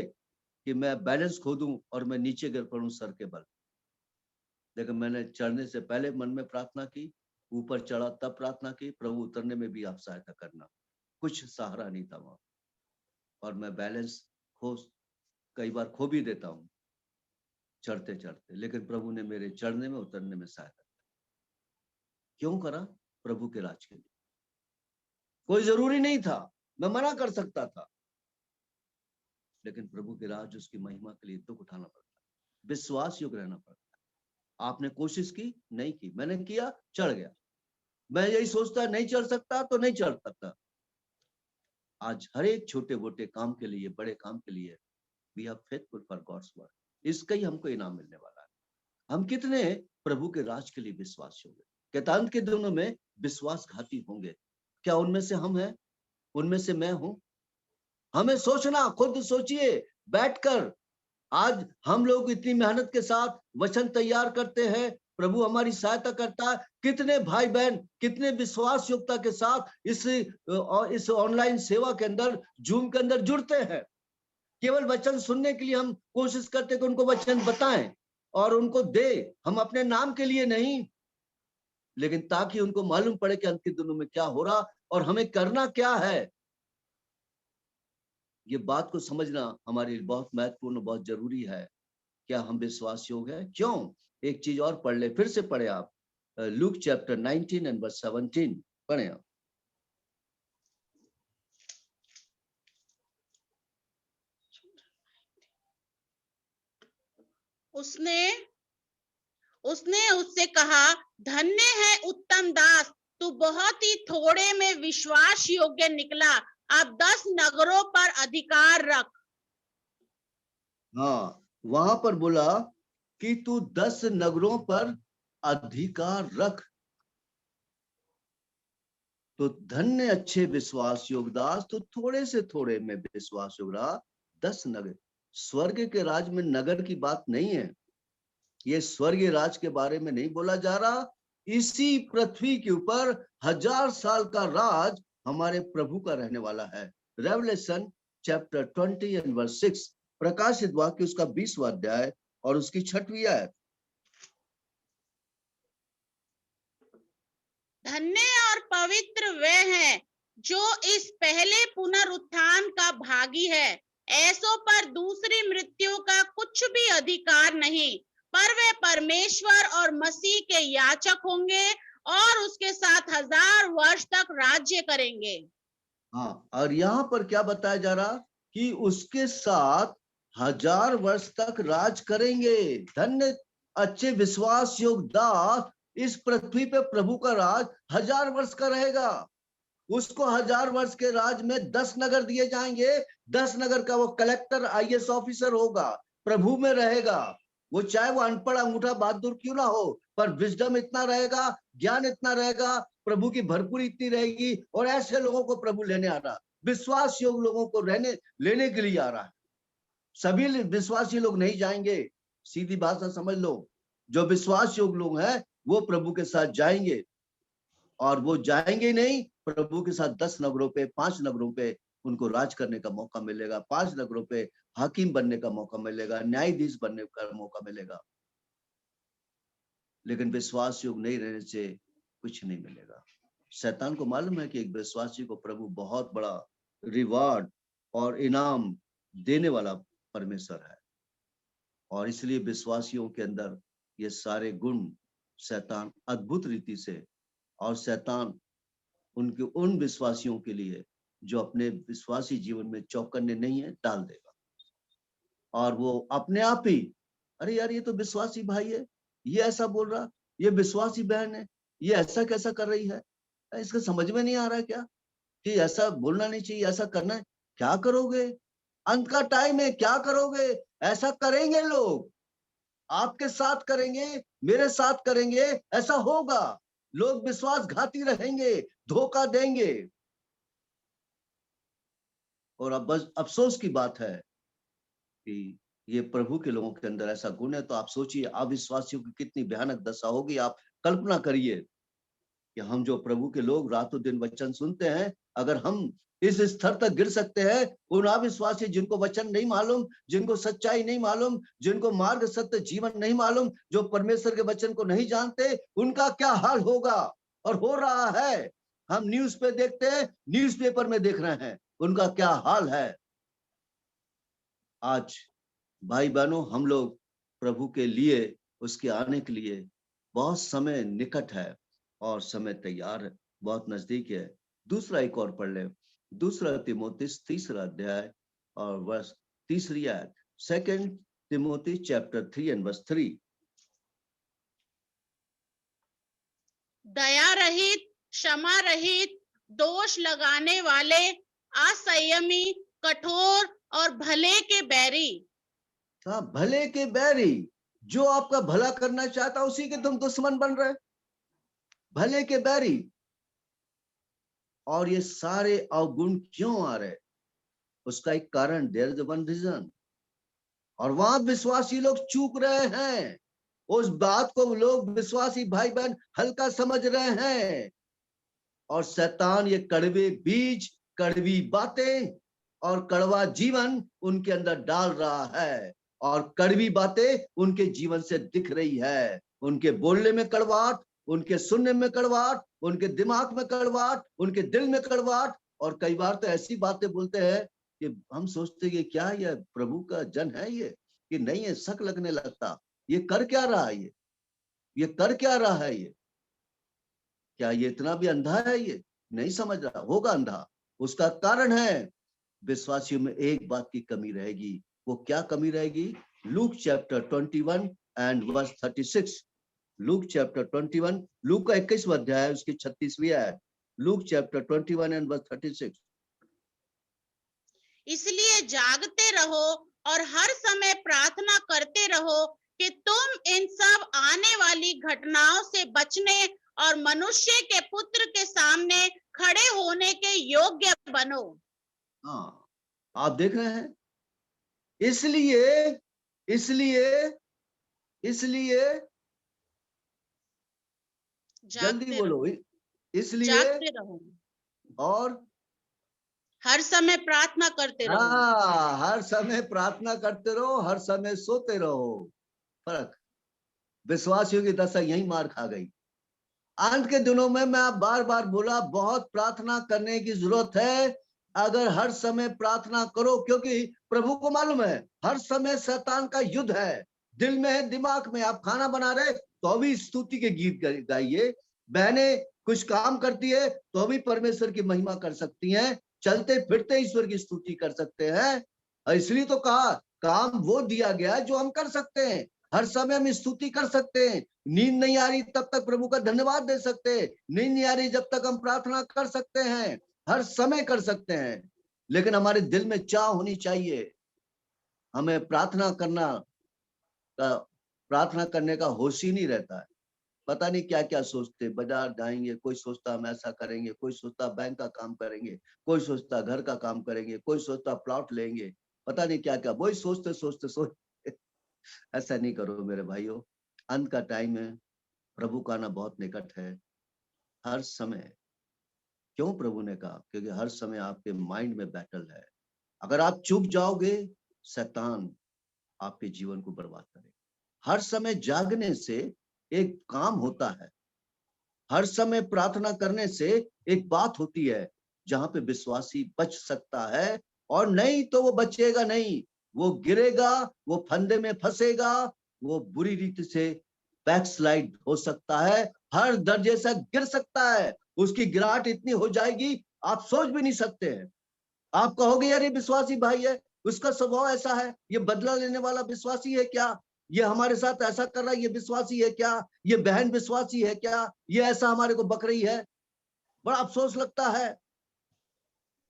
कि मैं बैलेंस खो दूं और मैं नीचे गिर पड़ूं सर के बल। लेकिन मैंने चढ़ने से पहले मन में प्रार्थना की, ऊपर चढ़ा तब प्रार्थना की, प्रभु उतरने में भी आप सहायता करना। कुछ सहारा नहीं था वहां, और मैं बैलेंस कई बार खो भी देता हूं चढ़ते चढ़ते, लेकिन प्रभु ने मेरे चढ़ने में उतरने में सहायता की। क्यों करा? प्रभु के राज के लिए। कोई जरूरी नहीं था, मैं मना कर सकता था, लेकिन प्रभु के राज, उसकी महिमा के लिए दुख उठाना पड़ता है, विश्वास योग्य रहना पड़ता है। आपने कोशिश की? नहीं की। मैंने किया, चढ़ गया। मैं यही सोचता नहीं चढ़ सकता तो नहीं चढ़ सकता। आज हर एक छोटे मोटे काम के लिए, बड़े काम के लिए, we are faithful for God's work, इसका ही हमको इनाम मिलने वाला है। हम कितने प्रभु के राज के लिए विश्वास होंगे? कहता के दिनों में विश्वासघाती होंगे। क्या उनमें से हम हैं? उनमें से मैं हूं? हमें सोचना, खुद सोचिए बैठकर। आज हम लोग इतनी मेहनत के साथ वचन तैयार करते हैं, प्रभु हमारी सहायता करता है। कितने भाई बहन कितने विश्वास योग्यता के साथ इस ऑनलाइन सेवा के अंदर, जूम के अंदर जुड़ते हैं। केवल वचन सुनने के लिए हम कोशिश करते कि उनको वचन बताएं और उनको दे, हम अपने नाम के लिए नहीं, लेकिन ताकि उनको मालूम पड़े कि अंत के दिनों में क्या हो रहा और हमें करना क्या है। ये बात को समझना हमारे लिए बहुत महत्वपूर्ण, बहुत जरूरी है। क्या हम विश्वास योग्य है? क्यों? एक चीज और पढ़ ले, फिर से पढ़े आप, लूक चैप्टर 19 एंड वर्स 17 पढ़े आप। उसने उससे कहा, धन्य है उत्तम दास, तू बहुत ही थोड़े में विश्वास योग्य निकला, अब 10 नगरों पर अधिकार रख। हाँ, वहां पर बोला कि तू 10 नगरों पर अधिकार रख। तो धन्य अच्छे विश्वास योगदास, तो थोड़े से थोड़े में विश्वास योगदास 10 नगर। स्वर्ग के राज में नगर की बात नहीं है, ये स्वर्गीय राज के बारे में नहीं बोला जा रहा। इसी पृथ्वी के ऊपर 1000 साल का राज हमारे प्रभु का रहने वाला है। रेवलेशन चैप्टर 20 एंड वर्स 6, प्रकाशित वाक्य उसका 20वां अध्याय और उसकी 6वीं आयत। धन्य और पवित्र वे हैं जो इस पहले पुनरुत्थान का भागी है। ऐसों पर दूसरी मृत्यु का कुछ भी अधिकार नहीं, पर वे परमेश्वर और मसीह के याचक होंगे और उसके साथ 1000 वर्ष तक राज्य करेंगे। हाँ, और यहाँ पर क्या बताया जा रहा कि उसके साथ 1000 वर्ष तक राज करेंगे। धन्य अच्छे विश्वास योग्य दास, इस पृथ्वी पे प्रभु का राज 1000 वर्ष का रहेगा। उसको 1000 वर्ष के राज में 10 नगर दिए जाएंगे। 10 नगर का वो कलेक्टर, IAS ऑफिसर होगा, प्रभु में रहेगा। वो चाहे वो अनपढ़ अंगूठा बहादुर क्यों ना हो, पर विजडम इतना रहेगा, ज्ञान इतना रहेगा, प्रभु की भरपूरी इतनी रहेगी, और ऐसे लोगों को प्रभु लेने आ रहा, विश्वास योग्य लोगों को लेने के लिए आ रहा है। सभी विश्वासी लोग नहीं जाएंगे, सीधी भाषा समझ लो। जो विश्वास योग्य लोग हैं वो प्रभु के साथ जाएंगे, और वो जाएंगे नहीं, प्रभु के साथ 10 नगरों पे, 5 नगरों पे उनको राज करने का मौका मिलेगा। 5 नगरों पे हाकिम बनने का मौका मिलेगा, न्यायाधीश बनने का मौका मिलेगा। लेकिन विश्वास योग्य नहीं रहने से कुछ नहीं मिलेगा। शैतान को मालूम है कि एक विश्वासी को प्रभु बहुत बड़ा रिवार्ड और इनाम देने वाला परमेश्वर है, और इसलिए विश्वासियों के अंदर ये सारे गुण शैतान अद्भुत रीति से, और शैतान उनके उन विश्वासियों के लिए जो अपने विश्वासी जीवन में चौकन्ने नहीं है, डाल देगा। और वो अपने आप ही, अरे यार ये तो विश्वासी भाई है, ये ऐसा बोल रहा, ये विश्वासी बहन है, ये ऐसा कैसा कर रही है, इसका समझ में नहीं आ रहा है क्या कि ऐसा बोलना नहीं चाहिए, ऐसा करना है। क्या करोगे? अंत का टाइम है, क्या करोगे? ऐसा करेंगे लोग, आपके साथ करेंगे, मेरे साथ करेंगे, ऐसा होगा। लोग विश्वासघाती रहेंगे, धोखा देंगे। और अब बस अफसोस की बात है कि ये प्रभु के लोगों के अंदर ऐसा गुण है। तो आप सोचिए अविश्वासियों की कितनी भयानक दशा होगी। आप कल्पना करिए कि हम जो प्रभु के लोग रातों दिन वचन सुनते हैं, अगर हम इस स्तर तक गिर सकते हैं, उन अविश्वासी जिनको वचन नहीं मालूम, जिनको सच्चाई नहीं मालूम, जिनको मार्ग सत्य जीवन नहीं मालूम, जो परमेश्वर के वचन को नहीं जानते, उनका क्या हाल होगा। और हो रहा है, हम न्यूज पे देखते हैं, न्यूज़पेपर में देख रहे हैं उनका क्या हाल है। आज भाई बहनों, हम लोग प्रभु के लिए, उसके आने के लिए बहुत समय निकट है और समय तैयार है, बहुत नजदीक है। दूसरा एक और पढ़ ले, दूसरा तिमोथी 3 अध्याय और वर्ष 3 आयत। 2 तिमोथी चैप्टर 3 एंड वर्स 3। दया रहित, क्षमा रहित, दोष लगाने वाले, असंयमी, कठोर और भले के बैरी। हाँ, भले के बैरी, जो आपका भला करना चाहता उसी के तुम दुश्मन बन रहे, भले के बैरी। और ये सारे अवगुण क्यों आ रहे, उसका एक कारण, देयर इज वन रीजन। और वहां विश्वासी लोग चूक रहे हैं, उस बात को लोग विश्वासी भाई बहन हल्का समझ रहे हैं। और शैतान ये कड़वे बीज, कड़वी बातें और कड़वा जीवन उनके अंदर डाल रहा है, और कड़वी बातें उनके जीवन से दिख रही है। उनके बोलने में कड़वाहट, उनके सुनने में कड़वाहट, उनके दिमाग में कड़वाहट, उनके दिल में कड़वाहट। और कई बार तो ऐसी बातें बोलते हैं कि हम सोचते हैं क्या ये प्रभु का जन है ये कि नहीं है, शक लगने लगता, ये कर क्या रहा है, ये कर क्या रहा है, ये क्या ये इतना भी अंधा है, ये नहीं समझ रहा होगा अंधा। उसका कारण है विश्वासियों में एक बात की कमी रहेगी। वो क्या कमी रहेगी? Luke chapter 21 and verse 36। Luke chapter 21, Luke का 21वां अध्याय उसकी 36वीं आयत। Luke chapter 21 and verse 36। इसलिए जागते रहो और हर समय प्रार्थना करते रहो कि तुम इन सब आने वाली घटनाओं से बचने और मनुष्य के पुत्र के सामने खड़े होने के योग्य बनो। हाँ, आप देख रहे हैं, इसलिए इसलिए इसलिए जल्दी बोलो, इसलिए जागते रहो और हर समय प्रार्थना करते रहो। हाँ, हर समय प्रार्थना करते रहो, हर समय सोते रहो। फर्क, विश्वासियों की दशा यही मार खा गई। अंत के दिनों में मैं बार बार बोला, बहुत प्रार्थना करने की जरूरत है। अगर हर समय प्रार्थना करो, क्योंकि प्रभु को मालूम है हर समय शैतान का युद्ध है, दिल में है, दिमाग में। आप खाना बना रहे तो भी स्तुति के गीत गाइए, बहनें कुछ काम करती है तो भी परमेश्वर की महिमा कर सकती हैं, चलते फिरते ईश्वर की स्तुति कर सकते हैं। इसलिए तो कहा काम वो दिया गया जो हम कर सकते हैं, हर समय हम स्तुति कर सकते हैं। नींद नहीं आ रही तब तक प्रभु का धन्यवाद दे सकते हैं, नींद नहीं आ रही जब तक हम प्रार्थना कर सकते हैं, हर समय कर सकते हैं। लेकिन हमारे दिल में चाह होनी चाहिए, हमें प्रार्थना करने का होश ही नहीं रहता है। पता नहीं क्या क्या सोचते, बाजार जाएंगे, कोई सोचता हम ऐसा करेंगे, कोई सोचता बैंक का काम करेंगे, कोई सोचता घर का काम करेंगे, कोई सोचता प्लॉट लेंगे, पता नहीं क्या क्या, वही सोचते सोचते सोचते। ऐसा नहीं करो मेरे भाइयों, अंत का टाइम है, प्रभु का आना बहुत निकट है। हर समय, क्यों प्रभु ने कहा? क्योंकि हर समय आपके माइंड में बैटल है। अगर आप चूक जाओगे, शैतान आपके जीवन को बर्बाद करेगा। हर समय जागने से एक काम होता है, हर समय प्रार्थना करने से एक बात होती है जहां पे विश्वासी बच सकता है, और नहीं तो वो बचेगा नहीं, वो गिरेगा, वो फंदे में फंसेगा, वो बुरी रीति से बैकस्लाइड हो सकता है, हर दर्जे से गिर सकता है। उसकी गिरावट इतनी हो जाएगी आप सोच भी नहीं सकते हैं। आप कहोगे यार ये विश्वासी भाई है, उसका स्वभाव ऐसा है, ये बदला लेने वाला विश्वासी है क्या, ये हमारे साथ ऐसा कर रहा है, ये विश्वासी है क्या, ये बहन विश्वासी है क्या, ये ऐसा हमारे को बक रही है। बड़ा अफसोस लगता है।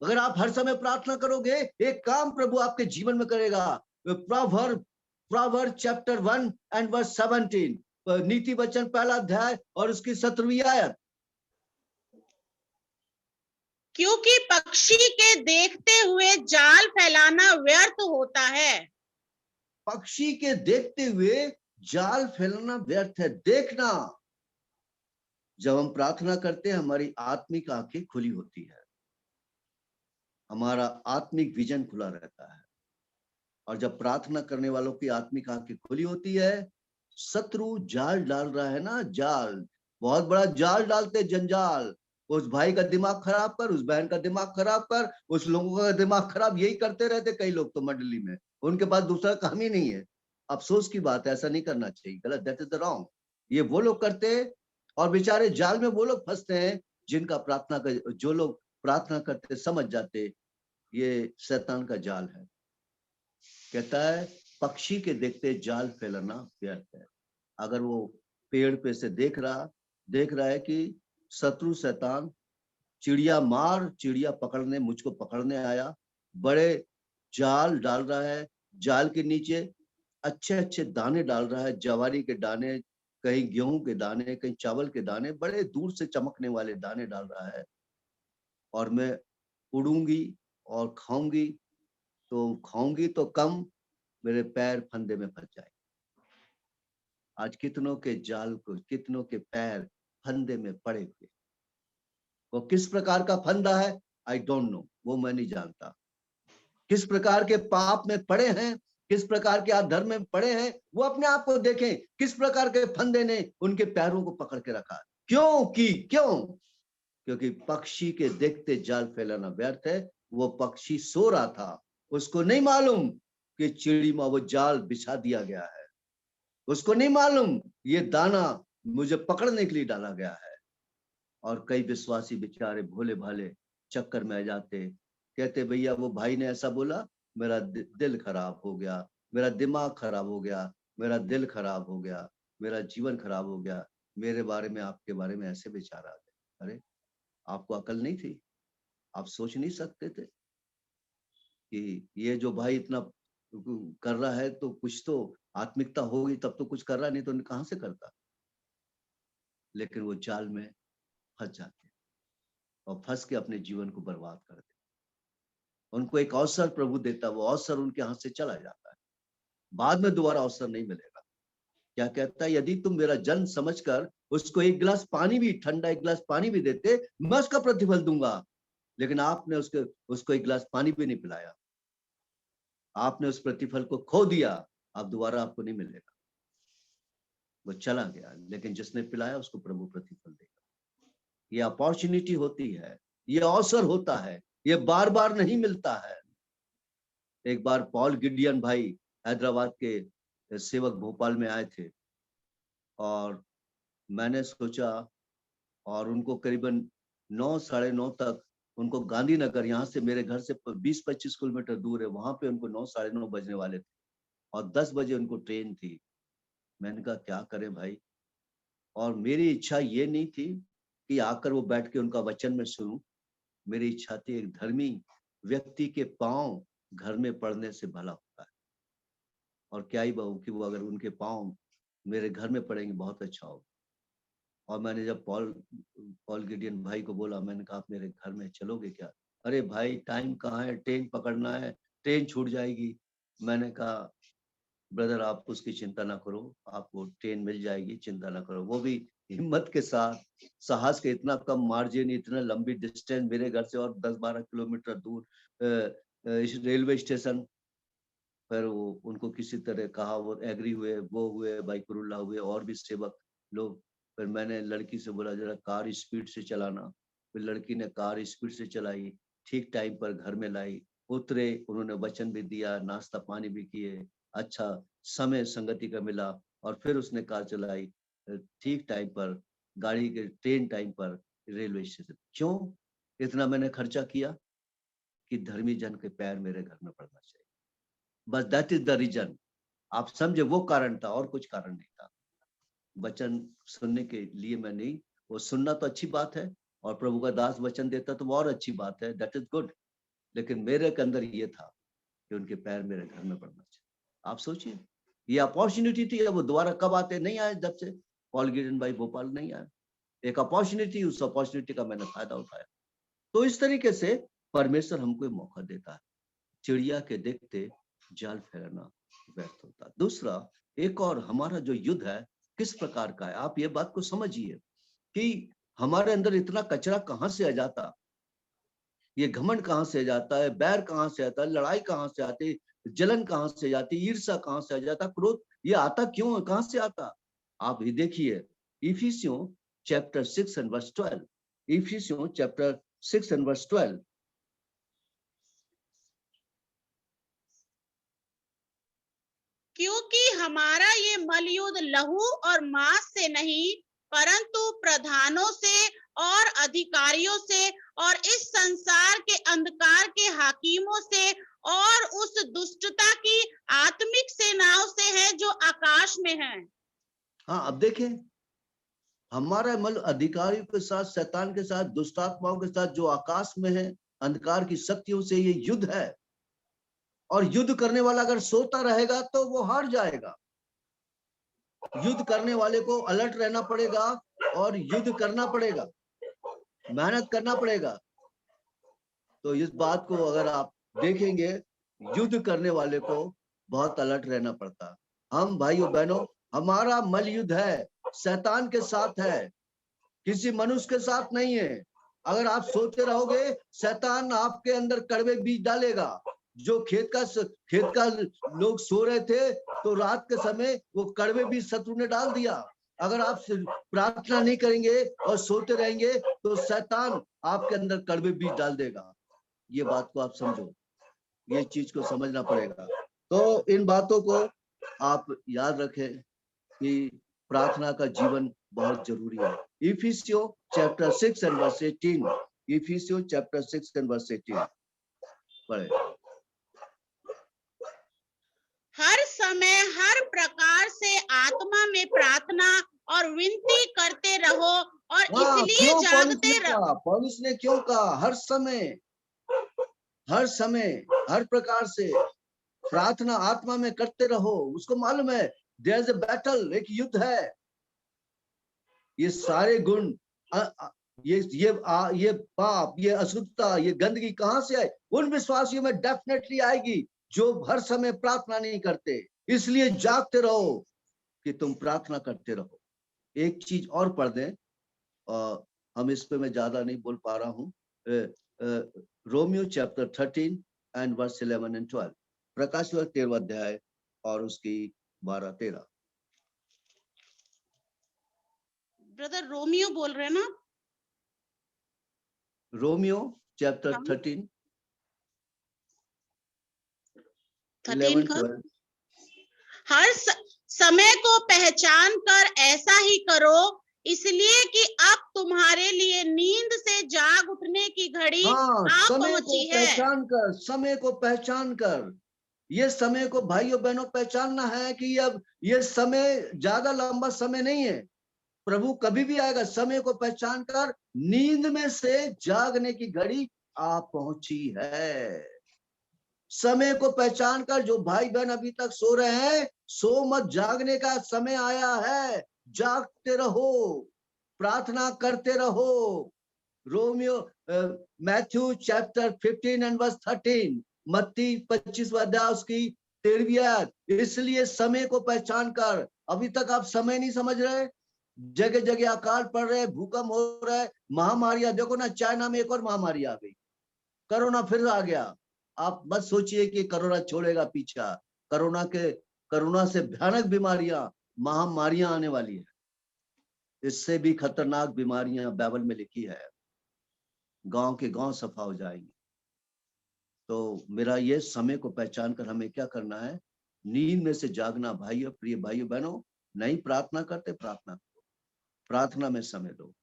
अगर आप हर समय प्रार्थना करोगे, एक काम प्रभु आपके जीवन में करेगा। प्रोवर्ब चैप्टर 1 एंड वर्स 17, नीति वचन 1 अध्याय और उसकी 17वीं आयत। क्योंकि पक्षी के देखते हुए जाल फैलाना व्यर्थ होता है। पक्षी के देखते हुए जाल फैलाना व्यर्थ है। देखना, जब हम प्रार्थना करते हैं हमारी आत्मिक आंखें खुली होती है, हमारा आत्मिक विजन खुला रहता है। और जब प्रार्थना करने वालों की आत्मिक आंखें खुली होती है, शत्रु जाल डाल रहा है ना, जाल, बहुत बड़ा जाल डालते, जंजाल, उस भाई का दिमाग खराब कर, उस बहन का दिमाग खराब कर, उस लोगों का दिमाग खराब, यही करते रहते कई लोग तो मंडली में, उनके पास दूसरा काम ही नहीं है। अफसोस की बात है, ऐसा नहीं करना चाहिए, गलत, दैट इज द रॉन्ग। ये वो लोग करते हैं और बेचारे जाल में वो लोग फंसते हैं जिनका प्रार्थना का, जो लोग प्रार्थना करते समझ जाते ये शैतान का जाल है। कहता है पक्षी के देखते जाल फैलाना व्यर्थ है। अगर वो पेड़ पे से देख रहा है कि शत्रु शैतान चिड़िया पकड़ने, मुझको पकड़ने आया, बड़े जाल डाल रहा है, जाल के नीचे अच्छे अच्छे दाने डाल रहा है, जवारी के दाने, कहीं गेहूं के दाने, कहीं चावल के दाने, बड़े दूर से चमकने वाले दाने डाल रहा है, और मैं उड़ूंगी और खाऊंगी तो कम, मेरे पैर फंदे में फंस जाए। आज कितनों के जाल को, कितनों के पैर फंदे में पड़े हुए। वो किस प्रकार का फंदा है, आई डोंट नो, वो मैं नहीं जानता। किस प्रकार के पाप में पड़े हैं, किस प्रकार के अधर्म में पड़े हैं, वो अपने आप को देखें, किस प्रकार के फंदे ने उनके पैरों को पकड़ के रखा। क्योंकि पक्षी के देखते जाल फैलाना व्यर्थ है। वो पक्षी सो रहा था, उसको नहीं मालूम कि चिड़ी में वो जाल बिछा दिया गया है, उसको नहीं मालूम ये दाना मुझे पकड़ने के लिए डाला गया है। और कई विश्वासी बेचारे भोले भाले चक्कर में आ जाते, कहते भैया वो भाई ने ऐसा बोला, मेरा दिल खराब हो गया, मेरा दिमाग खराब हो गया, मेरा दिल खराब हो गया, मेरा जीवन खराब हो गया, मेरे बारे में, आपके बारे में ऐसे विचार आ गए। अरे आपको अकल नहीं थी? आप सोच नहीं सकते थे कि ये जो भाई इतना कर रहा है तो कुछ तो आत्मिकता होगी, तब तो कुछ कर रहा, नहीं तो कहां से करता। लेकिन वो जाल में फंस जाते और फंस के अपने जीवन को बर्बाद कर देते। उनको एक अवसर प्रभु देता, वो अवसर उनके हाथ से चला जाता है, बाद में दोबारा अवसर नहीं मिलेगा। क्या कहता है, यदि तुम मेरा जन समझकर उसको एक गिलास पानी भी, ठंडा एक गिलास पानी भी देते, मैं उसका प्रतिफल दूंगा। लेकिन आपने उसको एक गिलास पानी भी नहीं पिलाया, आपने उस प्रतिफल को खो दिया, अब दोबारा आपको नहीं मिलेगा। वो चला गया, लेकिन जिसने पिलाया उसको प्रभु प्रतिफल देगा। ये अपॉर्चुनिटी होती है, ये अवसर होता है, ये बार बार नहीं मिलता है। एक बार पॉल गिडियन भाई हैदराबाद के सेवक भोपाल में आए थे, और मैंने सोचा, और उनको करीबन 9, साढ़े 9 तक, उनको गांधीनगर, यहाँ से मेरे घर से 20-25 किलोमीटर दूर है, वहां पे उनको 9, साढ़े 9 बजने वाले थे और 10 बजे उनको ट्रेन थी। मैंने कहा क्या करें भाई, और मेरी इच्छा ये नहीं थी कि आकर वो बैठ के उनका वचन में सुनूं। मेरी इच्छा थी एक धर्मी व्यक्ति के पांव घर में पड़ने से भला होता है, और क्या ही बहु कि वो अगर उनके पांव मेरे घर में पड़ेंगे बहुत अच्छा होगा। और मैंने जब पॉल गिडियन भाई को बोला, मैंने कहा आप मेरे घर में चलोगे क्या? अरे भाई टाइम कहाँ है, ट्रेन पकड़ना है, ट्रेन छूट जाएगी। मैंने कहा ब्रदर आप उसकी चिंता ना करो, आपको ट्रेन मिल जाएगी, चिंता ना करो। वो भी हिम्मत के साथ, साहस के, इतना कम मार्जिन, इतना लंबी डिस्टेंस मेरे घर से और 10-12 किलोमीटर दूर रेलवे स्टेशन पर, वो उनको किसी तरह कहा, वो एग्री हुए, वो हुए, भाई कुरुल्ला हुए, और भी सेवक लोग। फिर मैंने लड़की से बोला जरा कार स्पीड से चलाना, फिर लड़की ने कार स्पीड से चलाई, ठीक टाइम पर घर में लाई, उतरे, उन्होंने वचन भी दिया, नाश्ता पानी भी किए, अच्छा समय संगति का मिला, और फिर उसने कार चलाई ठीक टाइम पर, गाड़ी के ट्रेन टाइम पर रेलवे स्टेशन। क्यों इतना मैंने खर्चा किया? कि धर्मी जन के पैर मेरे घर में पड़ना चाहिए, बस दैट इज द रीजन। आप समझे, वो कारण था और कुछ कारण नहीं था। वचन सुनने के लिए मैं नहीं, वो सुनना तो अच्छी बात है, और प्रभु का दास वचन देता तो वो और अच्छी बात है, दैट इज गुड। लेकिन मेरे के अंदर ये था कि उनके पैर मेरे घर में पड़ना चाहिए। आप सोचिए, ये अपॉर्चुनिटी थी, अब वो दोबारा कब आते, नहीं आए जब से पॉल गिडियन भाई भोपाल नहीं आए। एक अपॉर्चुनिटी, उस अपॉर्चुनिटी का मैंने फायदा उठाया। तो इस तरीके से परमेश्वर हमको मौका देता है। चिड़िया के देखते जाल फैलाना व्यर्थ होता। दूसरा, एक और हमारा जो युद्ध है किस प्रकार का है, आप ये बात को समझिए कि हमारे अंदर इतना कचरा कहां से आ जाता। ये घमंड कहाँ से जाता है, बैर कहाँ से आता है, लड़ाई कहाँ से आती है, जलन कहाँ से जाती है, ईर्ष्या कहाँ से आ जाता, क्रोध ये आता क्यों है, कहाँ से आता? आप ही देखिए इफिसियों चैप्टर 6 एंड वर्स 12, इफिसियों चैप्टर 6 एंड वर्स 12। क्योंकि हमारा ये मलयुद्ध लहू और मांस से नहीं परंतु प्रधानों से और अधिकारियों से और इस संसार के अंधकार के हाकिमों से और उस दुष्टता की आत्मिक सेनाओं से है जो आकाश में है। हाँ, अब देखें हमारा मल अधिकारियों के साथ, शैतान के साथ, दुष्टात्माओं के साथ जो आकाश में है, अंधकार की शक्तियों से ये युद्ध है। और युद्ध करने वाला अगर सोता रहेगा तो वो हार जाएगा। युद्ध करने वाले को अलर्ट रहना पड़ेगा और युद्ध करना पड़ेगा, मेहनत करना पड़ेगा। तो इस बात को अगर आप देखेंगे, युद्ध करने वाले को बहुत अलर्ट रहना पड़ता। हम भाइयों बहनों, हमारा मल युद्ध है, शैतान के साथ है, किसी मनुष्य के साथ नहीं है। अगर आप सोते रहोगे, शैतान आपके अंदर कड़वे बीज डालेगा। जो खेत का लोग सो रहे थे तो रात के समय वो कड़वे बीज शत्रु ने डाल दिया। अगर आप प्रार्थना नहीं करेंगे और सोते रहेंगे तो शैतान आपके अंदर कड़वे बीज डाल देगा। ये बात को आप समझो, ये चीज को समझना पड़ेगा। तो इन बातों को आप याद रखें कि प्रार्थना का जीवन बहुत जरूरी है। इफिसियों चैप्टर 6 एंड वर्स 18, इफिसियों चैप्टर 6 एंड वर्स 18 पढ़े। हर समय हर प्रकार से आत्मा में प्रार्थना और विनती करते रहो और इसलिए जागते रहो। पौलुस ने क्यों कहा हर समय हर प्रकार से प्रार्थना आत्मा में करते रहो? उसको मालूम है देयर इज अ बैटल, एक युद्ध है। ये सारे गुण, ये पाप, ये अशुद्धता, ये गंदगी कहां से आए? उन विश्वासियों में डेफिनेटली आएगी जो हर समय प्रार्थना नहीं करते। इसलिए जागते रहो कि तुम प्रार्थना करते रहो। एक चीज और पढ़ दें, हम इस पे मैं ज्यादा नहीं बोल पा रहा हूँ। रोमियो चैप्टर 13 एंड वर्स 11 एंड 12, प्रकाश वाक्य 13वां अध्याय और उसकी 12-13। ब्रदर रोमियो बोल रहे हैं ना? रोमियो चैप्टर 13 11 का हर समय को पहचान कर ऐसा ही करो इसलिए कि अब तुम्हारे लिए नींद से जाग उठने की घड़ी आ पहुंची है। समय को पहचान कर, ये समय को भाइयों बहनों पहचानना है कि अब ये समय ज्यादा लंबा समय नहीं है, प्रभु कभी भी आएगा। समय को पहचान कर नींद में से जागने की घड़ी आ पहुंची है। समय को पहचान कर जो भाई बहन अभी तक सो रहे हैं, सो मत, जागने का समय आया है। जागते रहो, प्रार्थना करते रहो। रोमियो मैथ्यू चैप्टर 15 एंड वर्स 13, मत्ती 25वां अध्याय उसकी 13वीं आयत। इसलिए समय को पहचान कर, अभी तक आप समय नहीं समझ रहे, जगह जगह अकाल पड़ रहे, भूकंप हो रहा है, महामारियां, देखो ना चाइना में एक और महामारी आ गई, कोरोना फिर आ गया। आप मत सोचिए कि कोरोना छोड़ेगा पीछा। कोरोना से भयानक बीमारियां, महामारियां आने वाली है। इससे भी खतरनाक बीमारियां बाइबल में लिखी है। गांव के गांव सफा हो जाएंगे। तो मेरा ये समय को पहचान कर हमें क्या करना है? नींद में से जागना। भाइयों, प्रिय भाइयों बहनों, नहीं प्रार्थना करते, प्रार्थना करो, प्रार्थना में समय दो,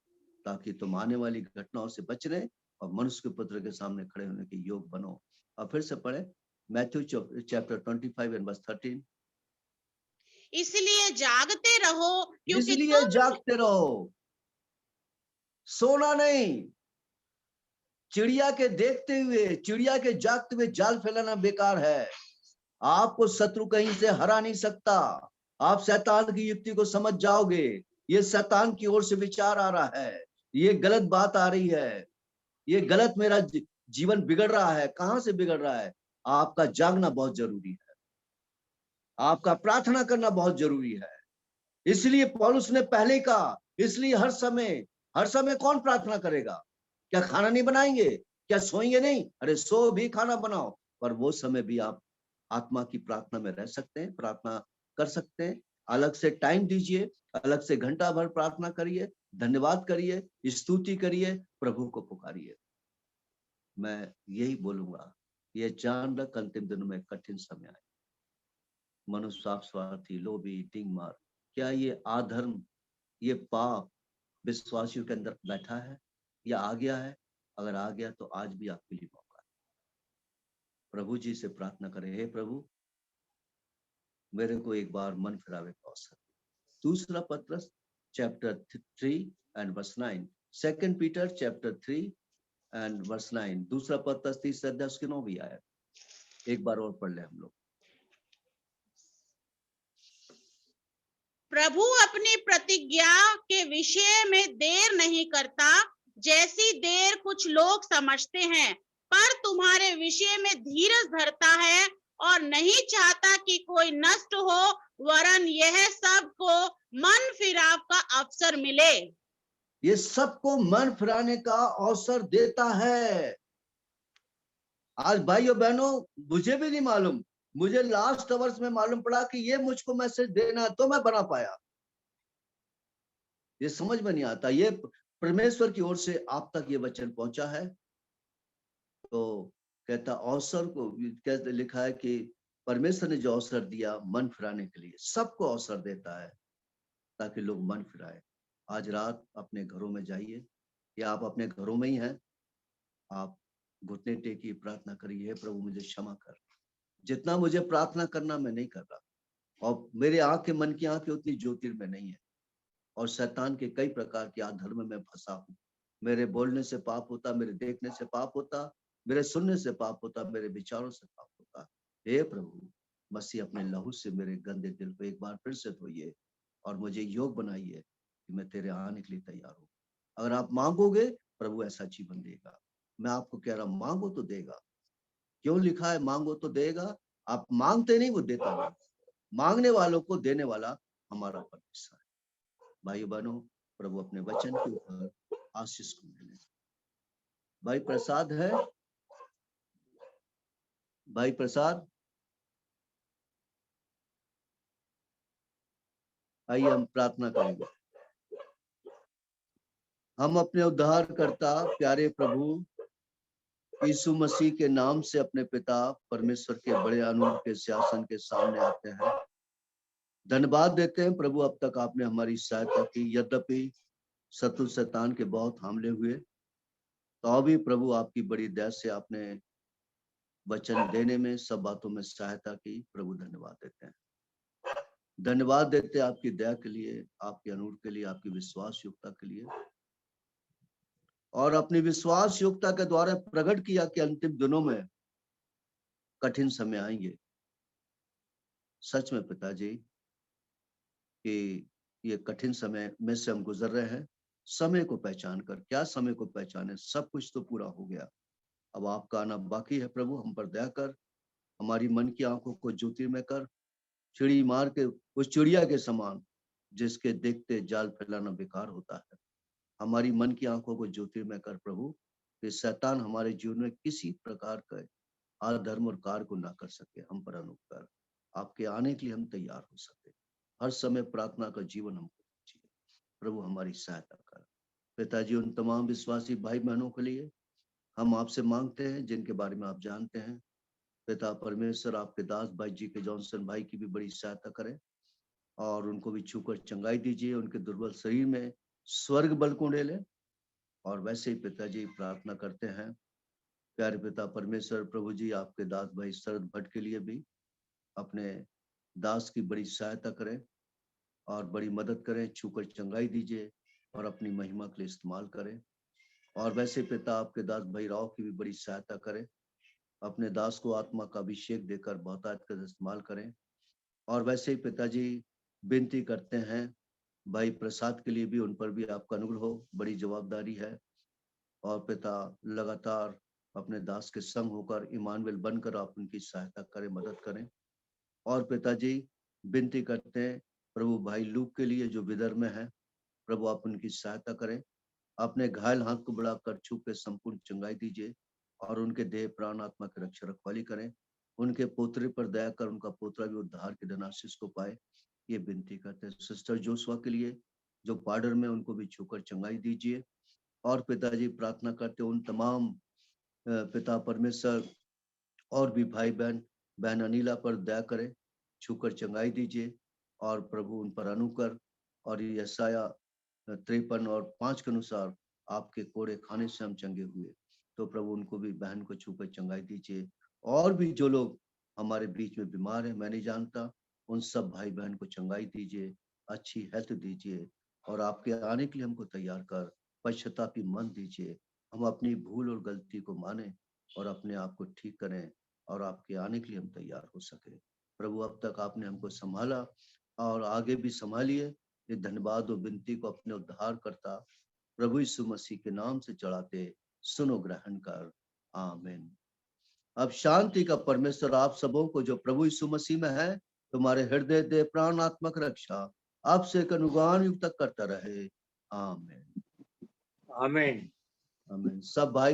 ताकि तुम आने वाली घटनाओं से बचने और मनुष्य के पुत्र के सामने खड़े होने के योग बनो। और फिर से पढ़े मैथ्यू चैप्टर 25 एंड वर्स 13। इसलिए जागते रहो, क्योंकि इसलिए जागते रहो, सोना नहीं। चिड़िया के देखते हुए, चिड़िया के जागते हुए जाल फैलाना बेकार है। आपको शत्रु कहीं से हरा नहीं सकता। आप शैतान की युक्ति को समझ जाओगे। ये शैतान की ओर से विचार आ रहा है, ये गलत बात आ रही है, ये गलत, मेरा जीवन बिगड़ रहा है। कहां से बिगड़ रहा है? आपका जागना बहुत जरूरी है, आपका प्रार्थना करना बहुत जरूरी है। इसलिए पौलुस ने पहले कहा, इसलिए हर समय कौन प्रार्थना करेगा? क्या खाना नहीं बनाएंगे? क्या सोएंगे नहीं? अरे सो भी, खाना बनाओ, पर वो समय भी आप आत्मा की प्रार्थना में रह सकते हैं, प्रार्थना कर सकते हैं। अलग से टाइम दीजिए, अलग से घंटा भर प्रार्थना करिए, धन्यवाद करिए, स्तुति करिए, प्रभु को पुकारिए। मैं यही बोलूंगा, ये जान रख अंतिम दिनों में कठिन समय आए। मनुष्य आप स्वार्थी, लोभी, ढींगमार, क्या ये आधर्म, ये पाप विश्वासियों के अंदर बैठा है या आ गया है? अगर आ गया तो आज भी आपके लिए मौका है। प्रभु जी से प्रार्थना करें, हे प्रभु मेरे को एक बार मन फिरावे का अवसर। दूसरा पत्रस chapter 3 and verse 9, second Peter chapter 3 and verse 9, दूसरा पत्रस 3 अध्याय उसके 9 भी आया। एक बार और पढ़ ले हम लोग। प्रभु अपनी प्रतिज्ञा के विषय में देर नहीं करता, जैसी देर कुछ लोग समझते हैं, पर तुम्हारे विषय में धीरज धरता है और नहीं चाहता कि कोई नष्ट हो, वरन यह सबको मन फिराव का अवसर मिले। ये सबको मन फिराने का अवसर देता है। आज भाइयों बहनों, मुझे भी नहीं मालूम, मुझे लास्ट आवर्स में मालूम पड़ा कि ये मुझको मैसेज देना, तो मैं बना पाया। ये समझ में नहीं आता, ये परमेश्वर की ओर से आप तक ये वचन पहुंचा है। तो कहता अवसर को कैसे लिखा है कि परमेश्वर ने जो अवसर दिया मन फिराने के लिए, सबको अवसर देता है ताकि लोग मन फिराए। आज रात अपने घरों में जाइए, या आप अपने घरों में ही हैं, आप घुटने टेकी प्रार्थना करिए, हे प्रभु मुझे क्षमा कर, जितना मुझे प्रार्थना करना मैं नहीं कर रहा, और मेरे आंखें, मन की आंखें उतनी ज्योतिर्मय नहीं है, और शैतान के कई प्रकार के आधर्म में फंसा हूं। मेरे बोलने से पाप होता, मेरे देखने से पाप होता, मेरे सुनने से पाप होता, मेरे विचारों से पाप होता। हे प्रभु मसीह अपने लहू से मेरे गंदे दिल को एक बार फिर से धोइए और मुझे योग बनाइए कि मैं तेरे आने के लिए तैयार हूँ। अगर आप मांगोगे प्रभु ऐसा जीवन देगा। मैं आपको कह रहा हूं, मांगो तो देगा। क्यों लिखा है मांगो तो देगा? आप मांगते नहीं, वो देता नहीं। मांगने वालों को देने वाला हमारा परमेश्वर है। भाई बहनों, प्रभु अपने वचन के ऊपर आशीष को मिले। भाई प्रसाद है, भाई प्रसाद, आइए हम प्रार्थना करेंगे। हम अपने उद्धारकर्ता प्यारे प्रभु यीशु मसीह के नाम से अपने पिता परमेश्वर के बड़े अनूठे सिंहासन के सामने आते हैं। धन्यवाद देते हैं प्रभु, अब तक आपने हमारी सहायता की। यद्यपि शत्रु शैतान के बहुत हमले हुए, तो भी प्रभु आपकी बड़ी दया से आपने वचन देने में, सब बातों में सहायता की। प्रभु धन्यवाद देते हैं, धन्यवाद देते हैं आपकी दया के लिए, आपके अनुरूप के लिए, आपकी विश्वास योग्यता के लिए, और अपनी विश्वास योग्यता के द्वारा प्रकट किया कि अंतिम दिनों में कठिन समय आएंगे। सच में पिताजी कि ये कठिन समय में से हम गुजर रहे हैं। समय को पहचान कर, क्या समय को पहचाने, सब कुछ तो पूरा हो गया, अब आपका आना बाकी है। प्रभु हम पर दया कर, हमारी मन की आंखों को ज्योतिर्मय कर, चिड़ी मार के उस चिड़िया के समान जिसके देखते जाल फैलाना बेकार होता है, हमारी मन की आंखों को ज्योतिर्मय कर प्रभु, कि शैतान हमारे जीवन में किसी प्रकार का अधर्म और कार्य को ना कर सके। हम पर अनुग्रह कर, आपके आने के लिए हम तैयार हो सके। हर समय प्रार्थना का जीवन हमको दीजिए प्रभु, हमारी सहायता कर। पिताजी उन तमाम विश्वासी भाई बहनों के लिए हम आपसे मांगते हैं जिनके बारे में आप जानते हैं। पिता परमेश्वर आपके दास भाई जी के जॉनसन भाई की भी बड़ी सहायता करें और उनको भी छूकर चंगाई दीजिए, उनके दुर्बल शरीर में स्वर्ग बल को ले ले। और वैसे ही पिताजी प्रार्थना करते हैं, प्यारे पिता परमेश्वर प्रभु जी आपके दास भाई शरद भट्ट के लिए भी अपने दास की बड़ी सहायता करें और बड़ी मदद करें, छूकर चंगाई दीजिए और अपनी महिमा के लिए इस्तेमाल करें। और वैसे पिता आपके दास भाई राव की भी बड़ी सहायता करें, अपने दास को आत्मा का अभिषेक देकर बहुतायत का इस्तेमाल करें। और वैसे ही पिताजी विनती करते हैं भाई प्रसाद के लिए भी, उन पर भी आपका अनुग्रह हो, बड़ी जवाबदारी है। और पिता लगातार अपने दास के संग होकर इमानुएल बनकर आप उनकी सहायता करें, मदद करें। और पिताजी विनती करते हैं प्रभु भाई लूक के लिए जो विदर्भ में है, प्रभु आप उनकी सहायता करें, अपने घायल हाथ को बढ़ाकर छू के संपूर्ण चंगाई दीजिए और उनके देह प्राण आत्मा की रक्षा रखवाली करें। उनके पोतरे पर दया कर उनका पोतरा भी उद्धार के दिन आशीष को पाए, ये विनती करते हैं। सिस्टर जोशुआ के लिए जो बॉर्डर में, उनको भी छूकर चंगाई दीजिए। और पिताजी प्रार्थना करते उन तमाम पिता परमेश्वर और भी भाई बहन, बहन अनिला पर दया करें, छूकर चंगाई दीजिए। और प्रभु उन पर अनुकर और यशाया 53 और 5 के अनुसार आपके कोड़े खाने से हम चंगे हुए, तो प्रभु उनको भी, बहन को छूकर चंगाई दीजिए। और भी जो लोग हमारे बीच में बीमार हैं, मैं नहीं जानता, उन सब भाई बहन को चंगाई दीजिए, अच्छी हेल्थ दीजिए और आपके आने के लिए हमको तैयार कर पश्चातापी मन दीजिए। हम अपनी भूल और गलती को माने और अपने आप को ठीक करें और आपके आने के लिए हम तैयार हो सके। प्रभु अब तक आपने हमको संभाला और आगे भी संभालिए। ये धन्यवाद और विनती को अपने उद्धार करता प्रभु यीशु मसीह के नाम से चढ़ाते सुनो ग्रहण कर, आमीन। अब शांति का परमेश्वर आप सबों को जो प्रभु यीशु मसीह में है, तुम्हारे हृदय दे प्राणात्मक रक्षा आपसे एक अनुगान युक्त करता रहे, आमीन आमीन। आमीन। सब भाई